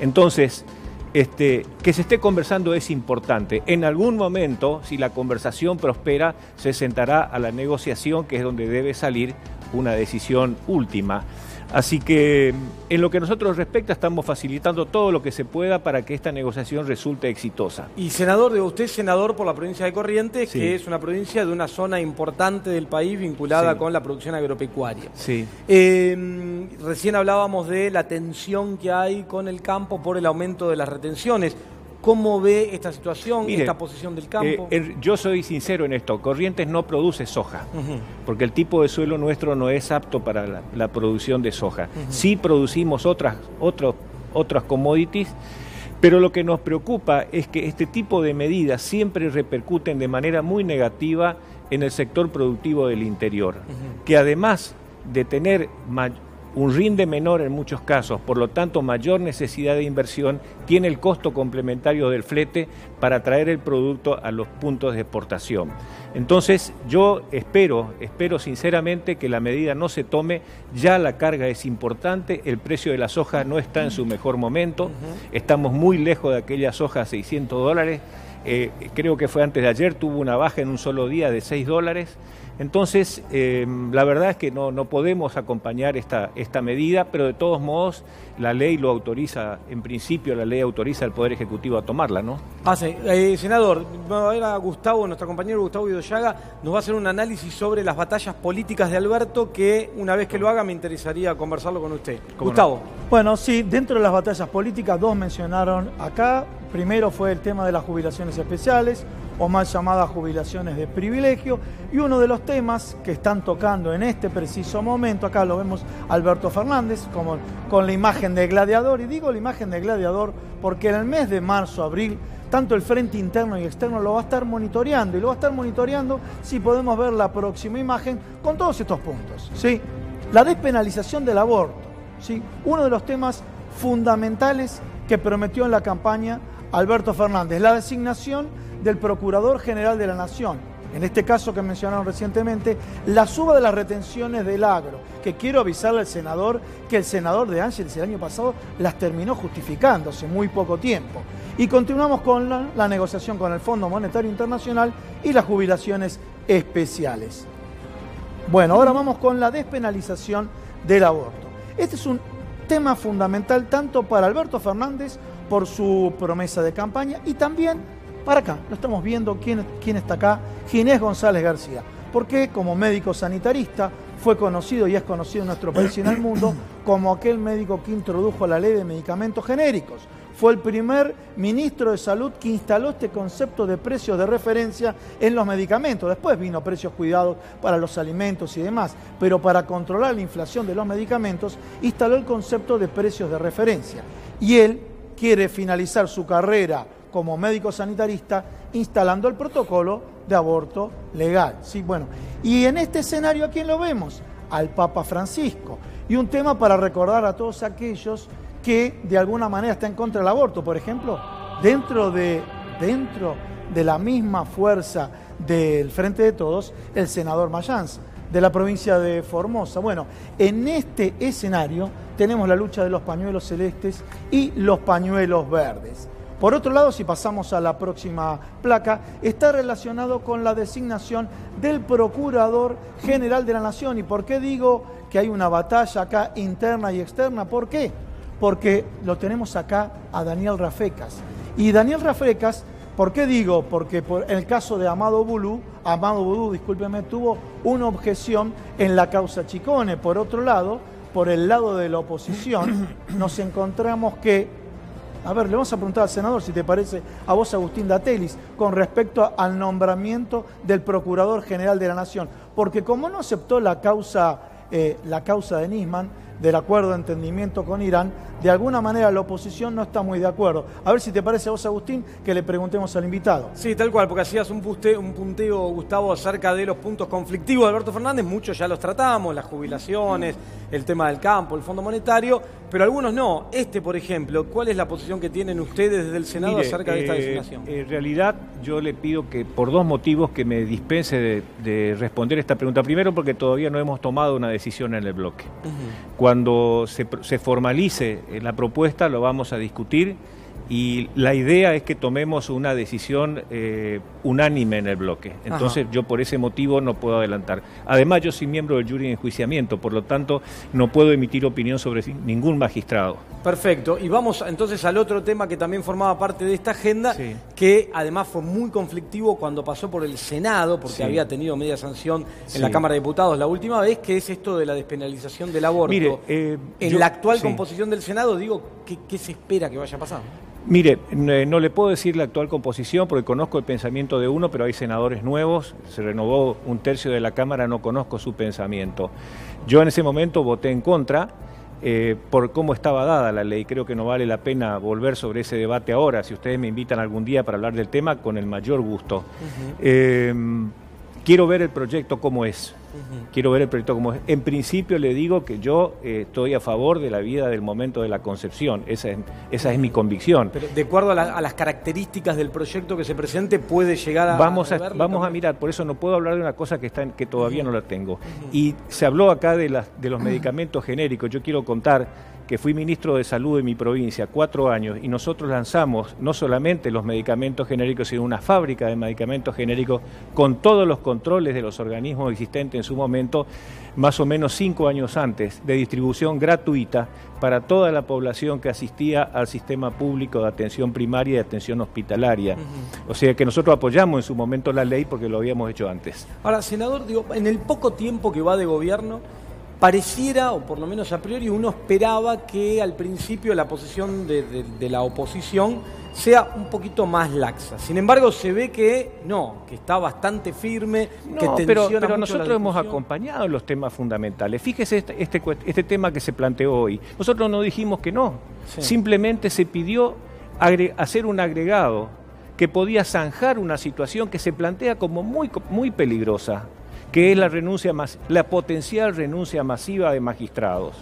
Entonces, que se esté conversando es importante. En algún momento, si la conversación prospera, se sentará a la negociación, que es donde debe salir una decisión última. Así que en lo que a nosotros respecta estamos facilitando todo lo que se pueda para que esta negociación resulte exitosa. Y senador, usted es senador por la provincia de Corrientes, sí, que es una provincia de una zona importante del país vinculada sí, con la producción agropecuaria. Sí. Recién hablábamos de la tensión que hay con el campo por el aumento de las retenciones. ¿Cómo ve esta situación, esta posición del campo? Yo soy sincero en esto, Corrientes no produce soja, porque el tipo de suelo nuestro no es apto para la producción de soja. Sí producimos otras commodities, pero lo que nos preocupa es que este tipo de medidas siempre repercuten de manera muy negativa en el sector productivo del interior, que además de tener un rinde menor en muchos casos, por lo tanto mayor necesidad de inversión, tiene el costo complementario del flete para traer el producto a los puntos de exportación. Entonces yo espero sinceramente que la medida no se tome, ya la carga es importante, el precio de la soja no está en su mejor momento, estamos muy lejos de aquella soja a $600, creo que fue antes de ayer, tuvo una baja en un solo día de $6. Entonces, la verdad es que no podemos acompañar esta medida, pero de todos modos la ley lo autoriza, en principio la ley autoriza al Poder Ejecutivo a tomarla, ¿no? Senador, ahora Gustavo, nuestro compañero Gustavo Idoyaga, nos va a hacer un análisis sobre las batallas políticas de Alberto, que una vez que lo haga me interesaría conversarlo con usted. Gustavo. No? Bueno, sí, dentro de las batallas políticas, dos mencionaron acá. Primero fue el tema de las jubilaciones especiales, o mal llamadas jubilaciones de privilegio, y uno de los temas que están tocando en este preciso momento, acá lo vemos Alberto Fernández como con la imagen de gladiador, y digo la imagen de gladiador porque en el mes de marzo, abril, tanto el frente interno y externo lo va a estar monitoreando, y lo va a estar monitoreando si podemos ver la próxima imagen con todos estos puntos, ¿sí? La despenalización del aborto, ¿sí? Uno de los temas fundamentales que prometió en la campaña Alberto Fernández, la designación del Procurador General de la Nación, en este caso que mencionaron recientemente, la suba de las retenciones del agro, que quiero avisarle al senador que el senador de Ángeles el año pasado las terminó justificando hace muy poco tiempo. Y continuamos con la negociación con el Fondo Monetario Internacional y las jubilaciones especiales. Bueno, ahora vamos con la despenalización del aborto. Este es un tema fundamental tanto para Alberto Fernández por su promesa de campaña y también para acá, lo estamos viendo, quién está acá, Ginés González García, porque como médico sanitarista fue conocido y es conocido en nuestro país y en el mundo como aquel médico que introdujo la ley de medicamentos genéricos. Fue el primer ministro de Salud que instaló este concepto de precios de referencia en los medicamentos. Después vino precios cuidados para los alimentos y demás, pero para controlar la inflación de los medicamentos instaló el concepto de precios de referencia. Y él quiere finalizar su carrera como médico sanitarista instalando el protocolo de aborto legal. ¿Sí? Bueno, y en este escenario, ¿a quién lo vemos? Al Papa Francisco. Y un tema para recordar a todos aquellos que de alguna manera están en contra del aborto. Por ejemplo, dentro de la misma fuerza del Frente de Todos, el senador Mayans, de la provincia de Formosa. Bueno, en este escenario tenemos la lucha de los pañuelos celestes y los pañuelos verdes. Por otro lado, si pasamos a la próxima placa, está relacionado con la designación del Procurador General de la Nación. ¿Y por qué digo que hay una batalla acá interna y externa? ¿Por qué? Porque lo tenemos acá a Daniel Rafecas. Y Daniel Rafecas, ¿por qué digo? Porque en el caso de Amado Boudou, tuvo una objeción en la causa Chicone. Por otro lado, por el lado de la oposición, nos encontramos que... A ver, le vamos a preguntar al senador, si te parece, a vos, Agustín Datelis, con respecto al nombramiento del Procurador General de la Nación. Porque como no aceptó la causa de Nisman, del acuerdo de entendimiento con Irán, de alguna manera la oposición no está muy de acuerdo. A ver si te parece a vos, Agustín, que le preguntemos al invitado. Sí, tal cual, porque hacías un punteo, Gustavo, acerca de los puntos conflictivos de Alberto Fernández. Muchos ya los tratamos, las jubilaciones, el tema del campo, el Fondo Monetario, pero algunos no. Por ejemplo, ¿cuál es la posición que tienen ustedes desde el Senado acerca de esta designación? En realidad, yo le pido que, por dos motivos, que me dispense de responder esta pregunta. Primero, porque todavía no hemos tomado una decisión en el bloque. Cuando se formalice la propuesta, lo vamos a discutir y la idea es que tomemos una decisión unánime en el bloque. Entonces, yo por ese motivo no puedo adelantar. Además, yo soy miembro del jury de enjuiciamiento, por lo tanto, no puedo emitir opinión sobre ningún magistrado. Perfecto. Y vamos entonces al otro tema que también formaba parte de esta agenda, que además fue muy conflictivo cuando pasó por el Senado, porque había tenido media sanción en la Cámara de Diputados la última vez, que es esto de la despenalización del aborto. Mire, en la actual composición del Senado, digo, ¿qué se espera que vaya a pasar? Mire, no le puedo decir la actual composición porque conozco el pensamiento de uno, pero hay senadores nuevos, se renovó un tercio de la Cámara, no conozco su pensamiento. Yo en ese momento voté en contra por cómo estaba dada la ley. Creo que no vale la pena volver sobre ese debate ahora. Si ustedes me invitan algún día para hablar del tema, con el mayor gusto. Quiero ver el proyecto cómo es. Quiero ver el proyecto como es. En principio le digo que yo estoy a favor de la vida del momento de la concepción. Esa es mi convicción. Pero de acuerdo a las características del proyecto que se presente, puede llegar a... Vamos a mirar, por eso no puedo hablar de una cosa que todavía no la tengo. Y se habló acá de los medicamentos genéricos. Yo quiero contar que fui ministro de Salud de mi provincia 4 años y nosotros lanzamos no solamente los medicamentos genéricos, sino una fábrica de medicamentos genéricos con todos los controles de los organismos existentes en su momento, más o menos 5 años antes, de distribución gratuita para toda la población que asistía al sistema público de atención primaria y atención hospitalaria. O sea que nosotros apoyamos en su momento la ley porque lo habíamos hecho antes. Ahora, senador, digo, en el poco tiempo que va de gobierno, pareciera, o por lo menos a priori, uno esperaba que al principio la posición de la oposición sea un poquito más laxa. Sin embargo, se ve que no, que está bastante firme, que tensiona pero mucho nosotros la hemos discusión. acompañado los temas fundamentales. Fíjese este tema que se planteó hoy. Nosotros no dijimos que no. Simplemente se pidió hacer un agregado que podía zanjar una situación que se plantea como muy peligrosa, que es la potencial renuncia masiva de magistrados.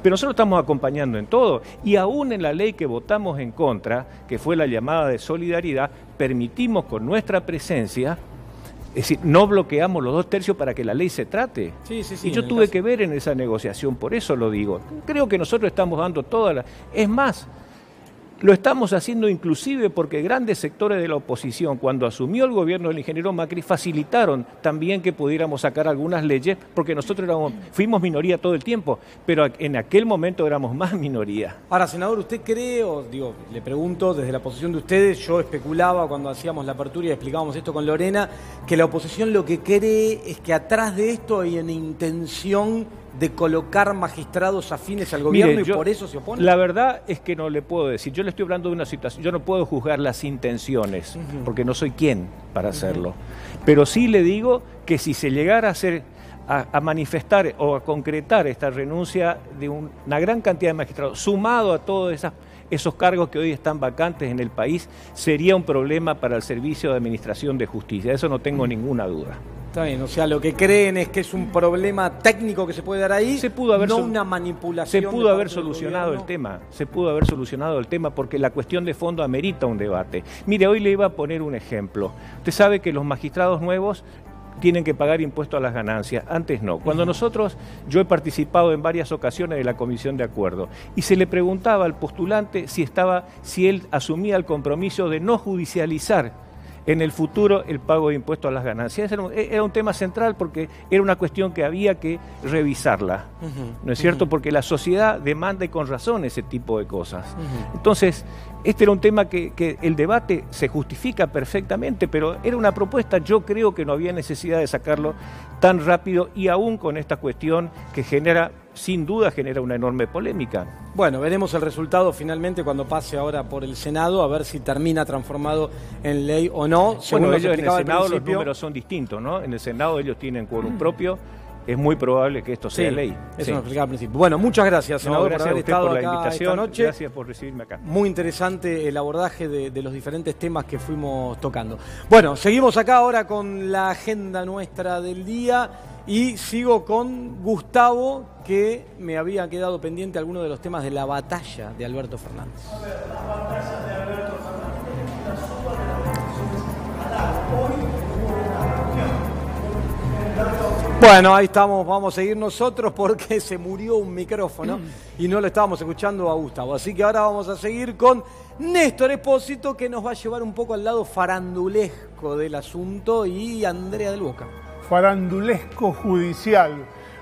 Pero nosotros estamos acompañando en todo, y aún en la ley que votamos en contra, que fue la llamada de solidaridad, permitimos con nuestra presencia, es decir, no bloqueamos los 2 tercios para que la ley se trate. Y yo tuve que ver en esa negociación, por eso lo digo. Creo que nosotros estamos dando Es más, lo estamos haciendo inclusive porque grandes sectores de la oposición, cuando asumió el gobierno del ingeniero Macri, facilitaron también que pudiéramos sacar algunas leyes, porque nosotros fuimos minoría todo el tiempo, pero en aquel momento éramos más minoría. Ahora, senador, ¿usted cree, le pregunto desde la posición de ustedes, yo especulaba cuando hacíamos la apertura y explicábamos esto con Lorena, que la oposición lo que cree es que atrás de esto hay una intención de colocar magistrados afines al gobierno? Mire, y por eso se opone? La verdad es que no le puedo decir. Yo le estoy hablando de una situación, yo no puedo juzgar las intenciones, porque no soy quien para hacerlo. Pero sí le digo que si se llegara a manifestar o a concretar esta renuncia de una gran cantidad de magistrados, sumado a todos esos cargos que hoy están vacantes en el país, sería un problema para el Servicio de Administración de Justicia. Eso no tengo ninguna duda. Está bien, o sea, lo que creen es que es un problema técnico que se puede dar ahí, no una manipulación. Se pudo haber solucionado el tema, porque la cuestión de fondo amerita un debate. Mire, hoy le iba a poner un ejemplo. Usted sabe que los magistrados nuevos tienen que pagar impuesto a las ganancias, antes no. Cuando yo he participado en varias ocasiones de la comisión de acuerdo y se le preguntaba al postulante si él asumía el compromiso de no judicializar en el futuro el pago de impuestos a las ganancias. Era un tema central porque era una cuestión que había que revisarla, ¿no es cierto? Porque la sociedad demanda y con razón ese tipo de cosas. Entonces, este era un tema que el debate se justifica perfectamente, pero era una propuesta, yo creo que no había necesidad de sacarlo tan rápido y aún con esta cuestión que sin duda genera una enorme polémica. Bueno, veremos el resultado finalmente cuando pase ahora por el Senado, a ver si termina transformado en ley o no. Bueno, ellos en el Senado los números son distintos, ¿no? En el Senado ellos tienen quórum propio. Es muy probable que esto sea ley. Eso nos explicaba al principio. Bueno, muchas gracias, senador, gracias por haber estado por la acá invitación. Esta noche. Gracias por recibirme acá. Muy interesante el abordaje de los diferentes temas que fuimos tocando. Bueno, seguimos acá ahora con la agenda nuestra del día y sigo con Gustavo, que me había quedado pendiente algunos de los temas de la batalla de Alberto Fernández. Bueno, ahí estamos, vamos a seguir nosotros porque se murió un micrófono y no lo estábamos escuchando a Gustavo. Así que ahora vamos a seguir con Néstor Espósito, que nos va a llevar un poco al lado farandulesco del asunto, y Andrea del Boca. Farandulesco judicial.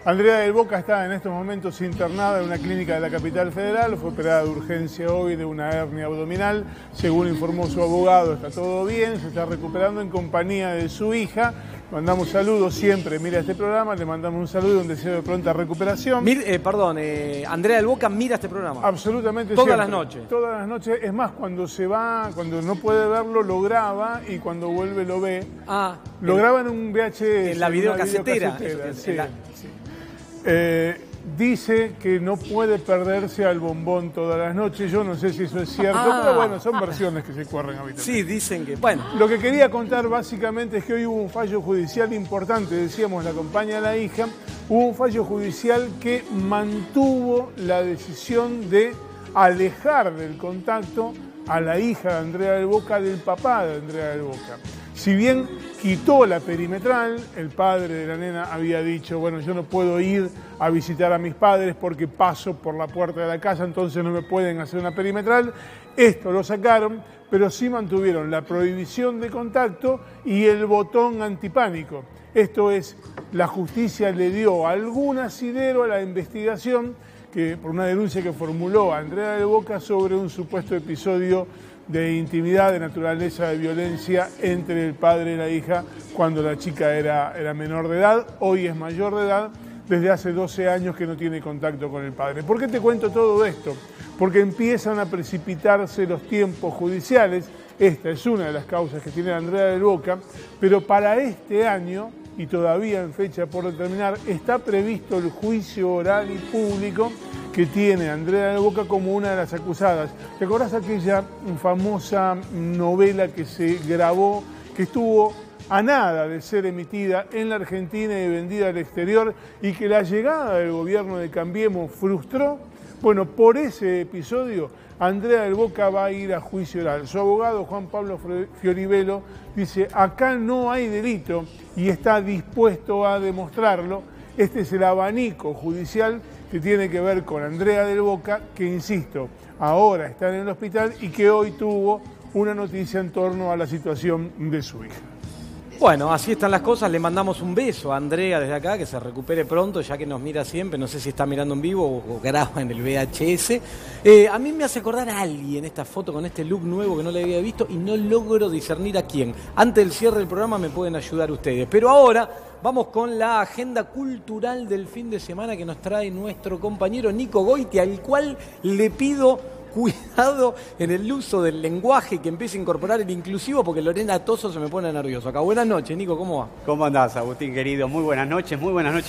Andrea del Boca está en estos momentos internada en una clínica de la capital federal, fue operada de urgencia hoy de una hernia abdominal, según informó su abogado, está todo bien, se está recuperando en compañía de su hija. Mandamos saludos siempre, mira este programa, le mandamos un saludo y un deseo de pronta recuperación. Andrea del Boca mira este programa. Absolutamente todas siempre. Las noches. Todas las noches, es más, cuando se va, cuando no puede verlo, lo graba y cuando vuelve lo ve. Lo graba en un VHS. En la videocasetera. Dice que no puede perderse al bombón todas las noches. Yo no sé si eso es cierto, pero bueno, son versiones que se corren habitualmente. Sí, dicen que, bueno. Lo que quería contar básicamente es que hoy hubo un fallo judicial importante, decíamos, la acompaña a la hija, hubo un fallo judicial que mantuvo la decisión de alejar del contacto a la hija de Andrea del Boca del papá de Andrea del Boca. Si bien quitó la perimetral, el padre de la nena había dicho, bueno, yo no puedo ir a visitar a mis padres porque paso por la puerta de la casa, entonces no me pueden hacer una perimetral. Esto lo sacaron, pero sí mantuvieron la prohibición de contacto y el botón antipánico. Esto es, la justicia le dio algún asidero a la investigación por una denuncia que formuló Andrea del Boca sobre un supuesto episodio de intimidad, de naturaleza de violencia entre el padre y la hija cuando la chica era menor de edad, hoy es mayor de edad, desde hace 12 años que no tiene contacto con el padre. ¿Por qué te cuento todo esto? Porque empiezan a precipitarse los tiempos judiciales, esta es una de las causas que tiene Andrea del Boca, pero para este año, y todavía en fecha por determinar, está previsto el juicio oral y público que tiene Andrea del Boca como una de las acusadas. ¿Te acordás aquella famosa novela que se grabó, que estuvo a nada de ser emitida en la Argentina y vendida al exterior y que la llegada del gobierno de Cambiemos frustró? Bueno, por ese episodio Andrea del Boca va a ir a juicio oral. Su abogado Juan Pablo Fioribelo dice, acá no hay delito y está dispuesto a demostrarlo. Este es el abanico judicial que tiene que ver con Andrea del Boca, que insisto, ahora está en el hospital y que hoy tuvo una noticia en torno a la situación de su hija. Bueno, así están las cosas. Le mandamos un beso a Andrea desde acá, que se recupere pronto, ya que nos mira siempre. No sé si está mirando en vivo o graba en el VHS. A mí me hace acordar a alguien esta foto con este look nuevo que no le había visto y no logro discernir a quién. Antes del cierre del programa me pueden ayudar ustedes. Pero ahora vamos con la agenda cultural del fin de semana que nos trae nuestro compañero Nico Goiti, al cual le pido cuidado en el uso del lenguaje, que empiece a incorporar el inclusivo, porque Lorena Toso se me pone nervioso acá. Buenas noches, Nico, ¿cómo va? ¿Cómo andás, Agustín, querido? Muy buenas noches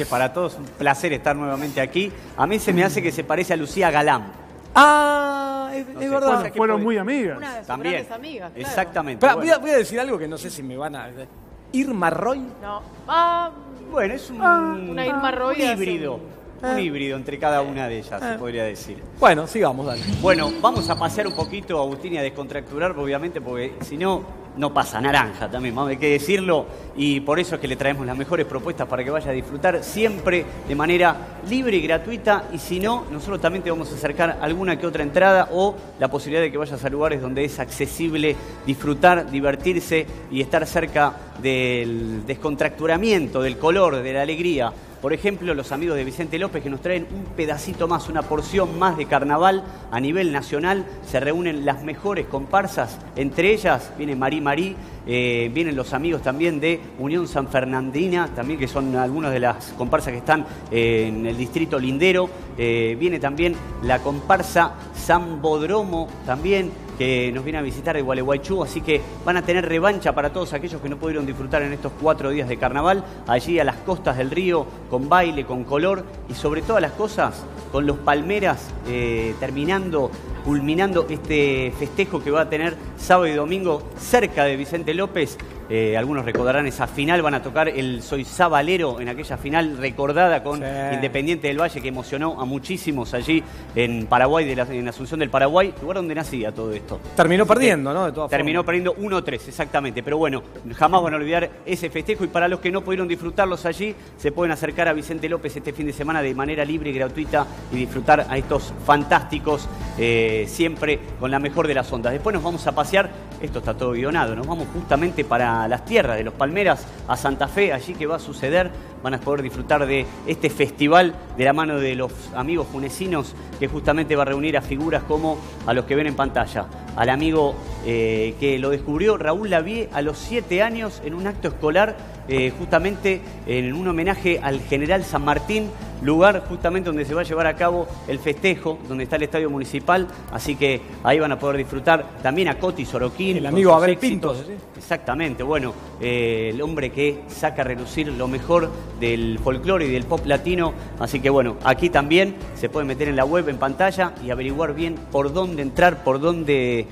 para todos. Un placer estar nuevamente aquí. A mí se me hace que se parece a Lucía Galán. Ah, es verdad. Fueron muy amigas. Una de sus También. grandes amigas, claro. Exactamente. Pero bueno. voy a decir algo que no sé si me van a... ¿Irma Roy? No. Bueno, es una Irma Roy un hace híbrido. Un híbrido entre cada una de ellas, se podría decir. Bueno, sigamos, dale. Bueno, vamos a pasear un poquito, Agustín, y a descontracturar, obviamente, porque si no, no pasa naranja también, hay que decirlo, y por eso es que le traemos las mejores propuestas para que vaya a disfrutar siempre de manera libre y gratuita, y si no, nosotros también te vamos a acercar alguna que otra entrada o la posibilidad de que vayas a lugares donde es accesible disfrutar, divertirse y estar cerca del descontracturamiento, del color, de la alegría. Por ejemplo, los amigos de Vicente López, que nos traen un pedacito más, una porción más de carnaval a nivel nacional. Se reúnen las mejores comparsas, entre ellas viene Marí, vienen los amigos también de Unión San Fernandina, también que son algunas de las comparsas que están en el distrito lindero. Viene también la comparsa Zambodromo también, que nos viene a visitar de Gualeguaychú, así que van a tener revancha para todos aquellos que no pudieron disfrutar en estos 4 días de carnaval, allí a las costas del río, con baile, con color y sobre todas las cosas, con los Palmeras culminando este festejo que va a tener sábado y domingo cerca de Vicente López. Algunos recordarán esa final, van a tocar el Soy Sabalero en aquella final recordada con Independiente del Valle, que emocionó a muchísimos allí en Paraguay, en Asunción del Paraguay, lugar donde nacía todo esto. Terminó perdiendo, ¿no? De todas Terminó formas. perdiendo 1-3, exactamente. Pero bueno, jamás van a olvidar ese festejo, y para los que no pudieron disfrutarlos allí, se pueden acercar a Vicente López este fin de semana de manera libre y gratuita y disfrutar a estos fantásticos, siempre con la mejor de las ondas. Después nos vamos a pasear, esto está todo guionado, nos vamos justamente para las tierras de los Palmeras, a Santa Fe, allí que va a suceder, van a poder disfrutar de este festival de la mano de los amigos junesinos, que justamente va a reunir a figuras como a los que ven en pantalla, al amigo que lo descubrió Raúl Lavie a los 7 años en un acto escolar, justamente en un homenaje al general San Martín, lugar justamente donde se va a llevar a cabo el festejo, donde está el estadio municipal, así que ahí van a poder disfrutar también a Coti Soroquín. El amigo Abel Pinto. ¿Sí? Exactamente, bueno, el hombre que saca a relucir lo mejor del folclore y del pop latino, así que bueno, aquí también se puede meter en la web, en pantalla, y averiguar bien por dónde entrar, por dónde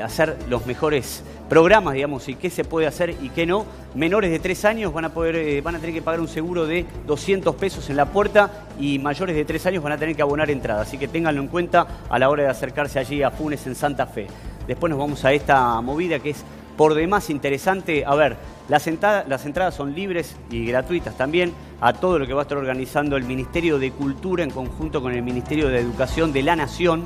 hacer los mejores programas, digamos, y qué se puede hacer y qué no. Menores de 3 años van a tener que pagar un seguro de 200 pesos en la puerta, y mayores de 3 años van a tener que abonar entrada, así que ténganlo en cuenta a la hora de acercarse allí a Funes en Santa Fe. Después nos vamos a esta movida que es por demás interesante. A ver, las entradas son libres y gratuitas también a todo lo que va a estar organizando el Ministerio de Cultura en conjunto con el Ministerio de Educación de la Nación,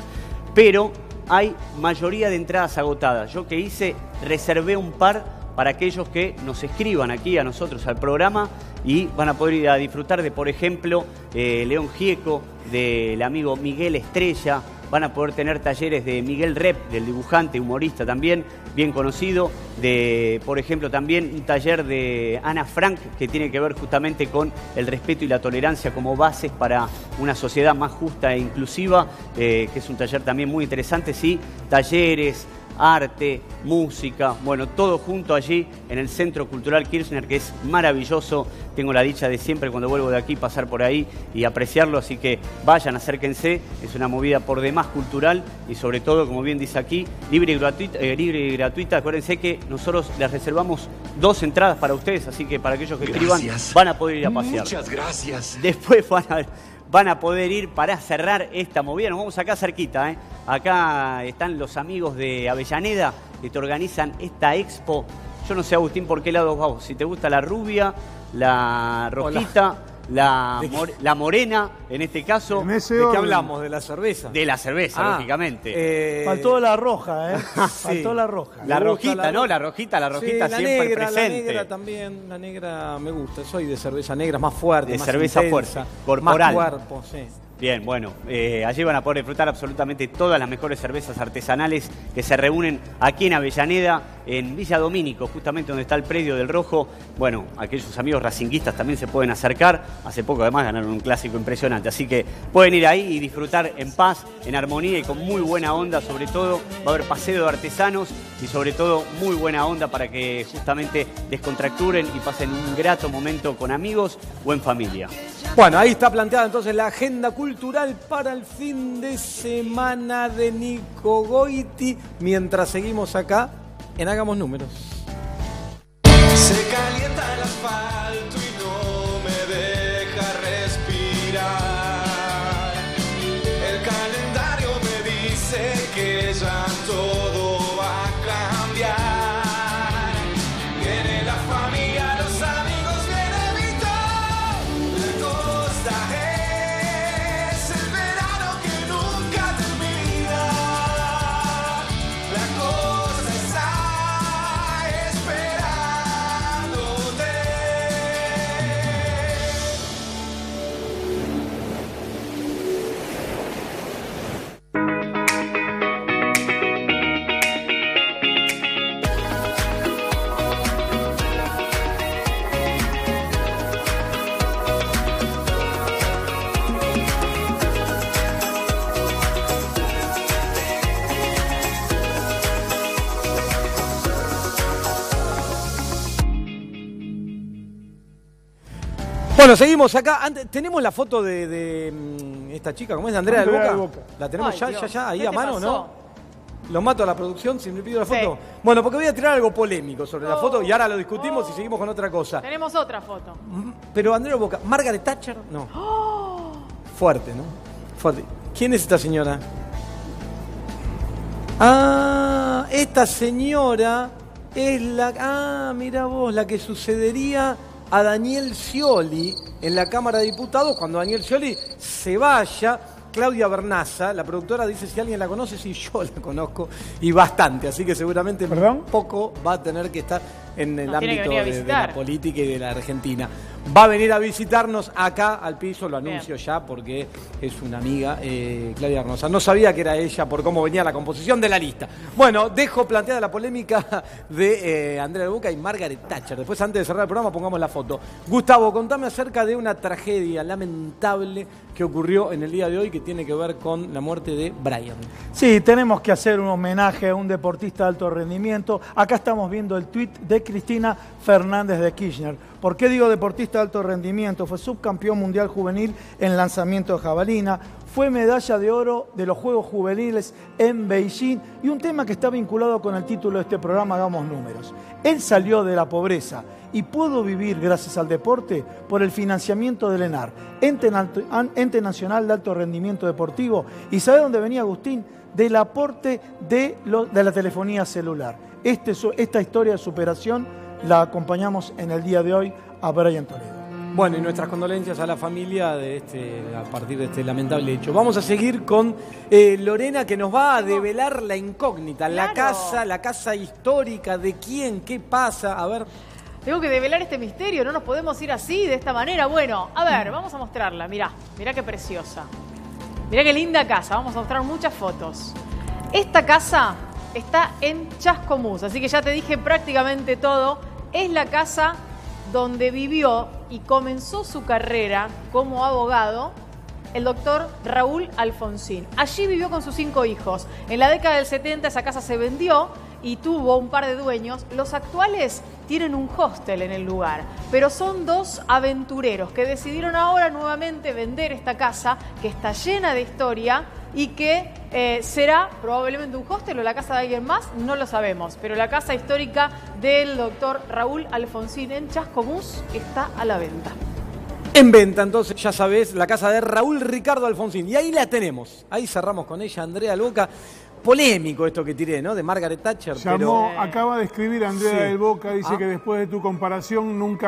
pero hay mayoría de entradas agotadas. Yo que hice, reservé un par para aquellos que nos escriban aquí a nosotros al programa, y van a poder ir a disfrutar de, por ejemplo, León Gieco, del amigo Miguel Estrella. Van a poder tener talleres de Miguel Rep, del dibujante, humorista también, bien conocido. De, por ejemplo, también un taller de Ana Frank, que tiene que ver justamente con el respeto y la tolerancia como bases para una sociedad más justa e inclusiva, que es un taller también muy interesante. Sí, talleres, arte, música, bueno, todo junto allí en el Centro Cultural Kirchner, que es maravilloso. Tengo la dicha de siempre, cuando vuelvo de aquí, pasar por ahí y apreciarlo, así que vayan, acérquense. Es una movida por demás cultural y sobre todo, como bien dice aquí, libre y gratuita. Acuérdense que nosotros les reservamos 2 entradas para ustedes, así que para aquellos que escriban van a poder ir a pasear. Muchas gracias. Después van a poder ir para cerrar esta movida. Nos vamos acá cerquita, ¿eh? Acá están los amigos de Avellaneda que te organizan esta expo. Yo no sé, Agustín, por qué lado vamos. Si te gusta la rubia, la rojita, la morena, en este caso. ¿De qué hablamos? ¿De la cerveza? De la cerveza, lógicamente. Faltó la roja, ¿eh? Faltó la roja. La rojita, ¿no? La rojita Sí, la siempre negra, presente. La negra también, la negra me gusta. Soy de cerveza negra, más fuerte, De más cerveza intensa, fuerte, corporal. Más cuerpo, sí. Bien, bueno, allí van a poder disfrutar absolutamente todas las mejores cervezas artesanales que se reúnen aquí en Avellaneda, en Villa Domínico, justamente donde está el predio del Rojo. Bueno, aquellos amigos racinguistas también se pueden acercar. Hace poco además ganaron un clásico impresionante, así que pueden ir ahí y disfrutar en paz, en armonía y con muy buena onda. Sobre todo va a haber paseo de artesanos y sobre todo muy buena onda para que justamente descontracturen y pasen un grato momento con amigos o en familia. Bueno, ahí está planteada entonces la agenda cultural para el fin de semana de Nico Goiti, mientras seguimos acá en Hagamos Números. Se calienta el asfalto y no me deja respirar. El calendario me dice que ya todo va a cambiar. Viene la familia, los amigos, viene Vito. La costa es el verano que nunca termina. La costa está esperándote. Bueno, seguimos acá. Tenemos la foto de esta chica, ¿cómo es? Andrea del Boca. ¿La tenemos ya, ahí a mano, no? Lo mato a la producción si me pido la foto. Sí. Bueno, porque voy a tirar algo polémico sobre la foto y ahora lo discutimos y seguimos con otra cosa. Tenemos otra foto. Pero Andrea del Boca, ¿Margaret Thatcher? No. Fuerte, ¿no? Fuerte. ¿Quién es esta señora? Ah, esta señora es la... Ah, mira vos, la que sucedería a Daniel Scioli en la Cámara de Diputados cuando Daniel Scioli se vaya. Claudia Bernaza, la productora, dice si alguien la conoce, sí, yo la conozco y bastante, así que seguramente poco va a tener que estar en el ámbito de la política y de la Argentina. Va a venir a visitarnos acá al piso, lo anuncio ya porque es una amiga, Claudia Bernaza. No sabía que era ella por cómo venía la composición de la lista. Bueno, dejo planteada la polémica de Andrea del Boca y Margaret Thatcher. Después, antes de cerrar el programa, pongamos la foto. Gustavo, contame acerca de una tragedia lamentable que ocurrió en el día de hoy que tiene que ver con la muerte de Brian. Sí, tenemos que hacer un homenaje a un deportista de alto rendimiento. Acá estamos viendo el tuit de Cristina Fernández de Kirchner. ¿Por qué digo deportista de alto rendimiento? Fue subcampeón mundial juvenil en lanzamiento de jabalina, fue medalla de oro de los Juegos Juveniles en Beijing y un tema que está vinculado con el título de este programa, Hagamos Números. Él salió de la pobreza y pudo vivir gracias al deporte por el financiamiento del ENAR, Ente Nacional de Alto Rendimiento Deportivo. ¿Y sabe dónde venía, Agustín? Del aporte de la telefonía celular. Esta historia de superación la acompañamos en el día de hoy a Brian Toledo. Bueno, y nuestras condolencias a la familia a partir de este lamentable hecho. Vamos a seguir con Lorena, que nos va a develar la incógnita, Claro. la casa histórica, de quién, qué pasa, a ver. Tengo que develar este misterio, no nos podemos ir así, de esta manera. Bueno, a ver, vamos a mostrarla. Mirá qué preciosa. Mirá qué linda casa, vamos a mostrar muchas fotos. Esta casa está en Chascomús, así que ya te dije prácticamente todo. Es la casa donde vivió y comenzó su carrera como abogado el doctor Raúl Alfonsín. Allí vivió con sus 5 hijos. En la década del 70 esa casa se vendió y tuvo un par de dueños. Los actuales tienen un hostel en el lugar, pero son 2 aventureros que decidieron ahora nuevamente vender esta casa, que está llena de historia y que será probablemente un hostel o la casa de alguien más, no lo sabemos, pero la casa histórica del doctor Raúl Alfonsín en Chascomús está a la venta. En venta, entonces, ya sabés, la casa de Raúl Ricardo Alfonsín. Y ahí la tenemos. Ahí cerramos con ella, Andrea del Boca. Polémico esto que tiré, ¿no? De Margaret Thatcher. Acaba de escribir Andrea del Boca, dice que después de tu comparación nunca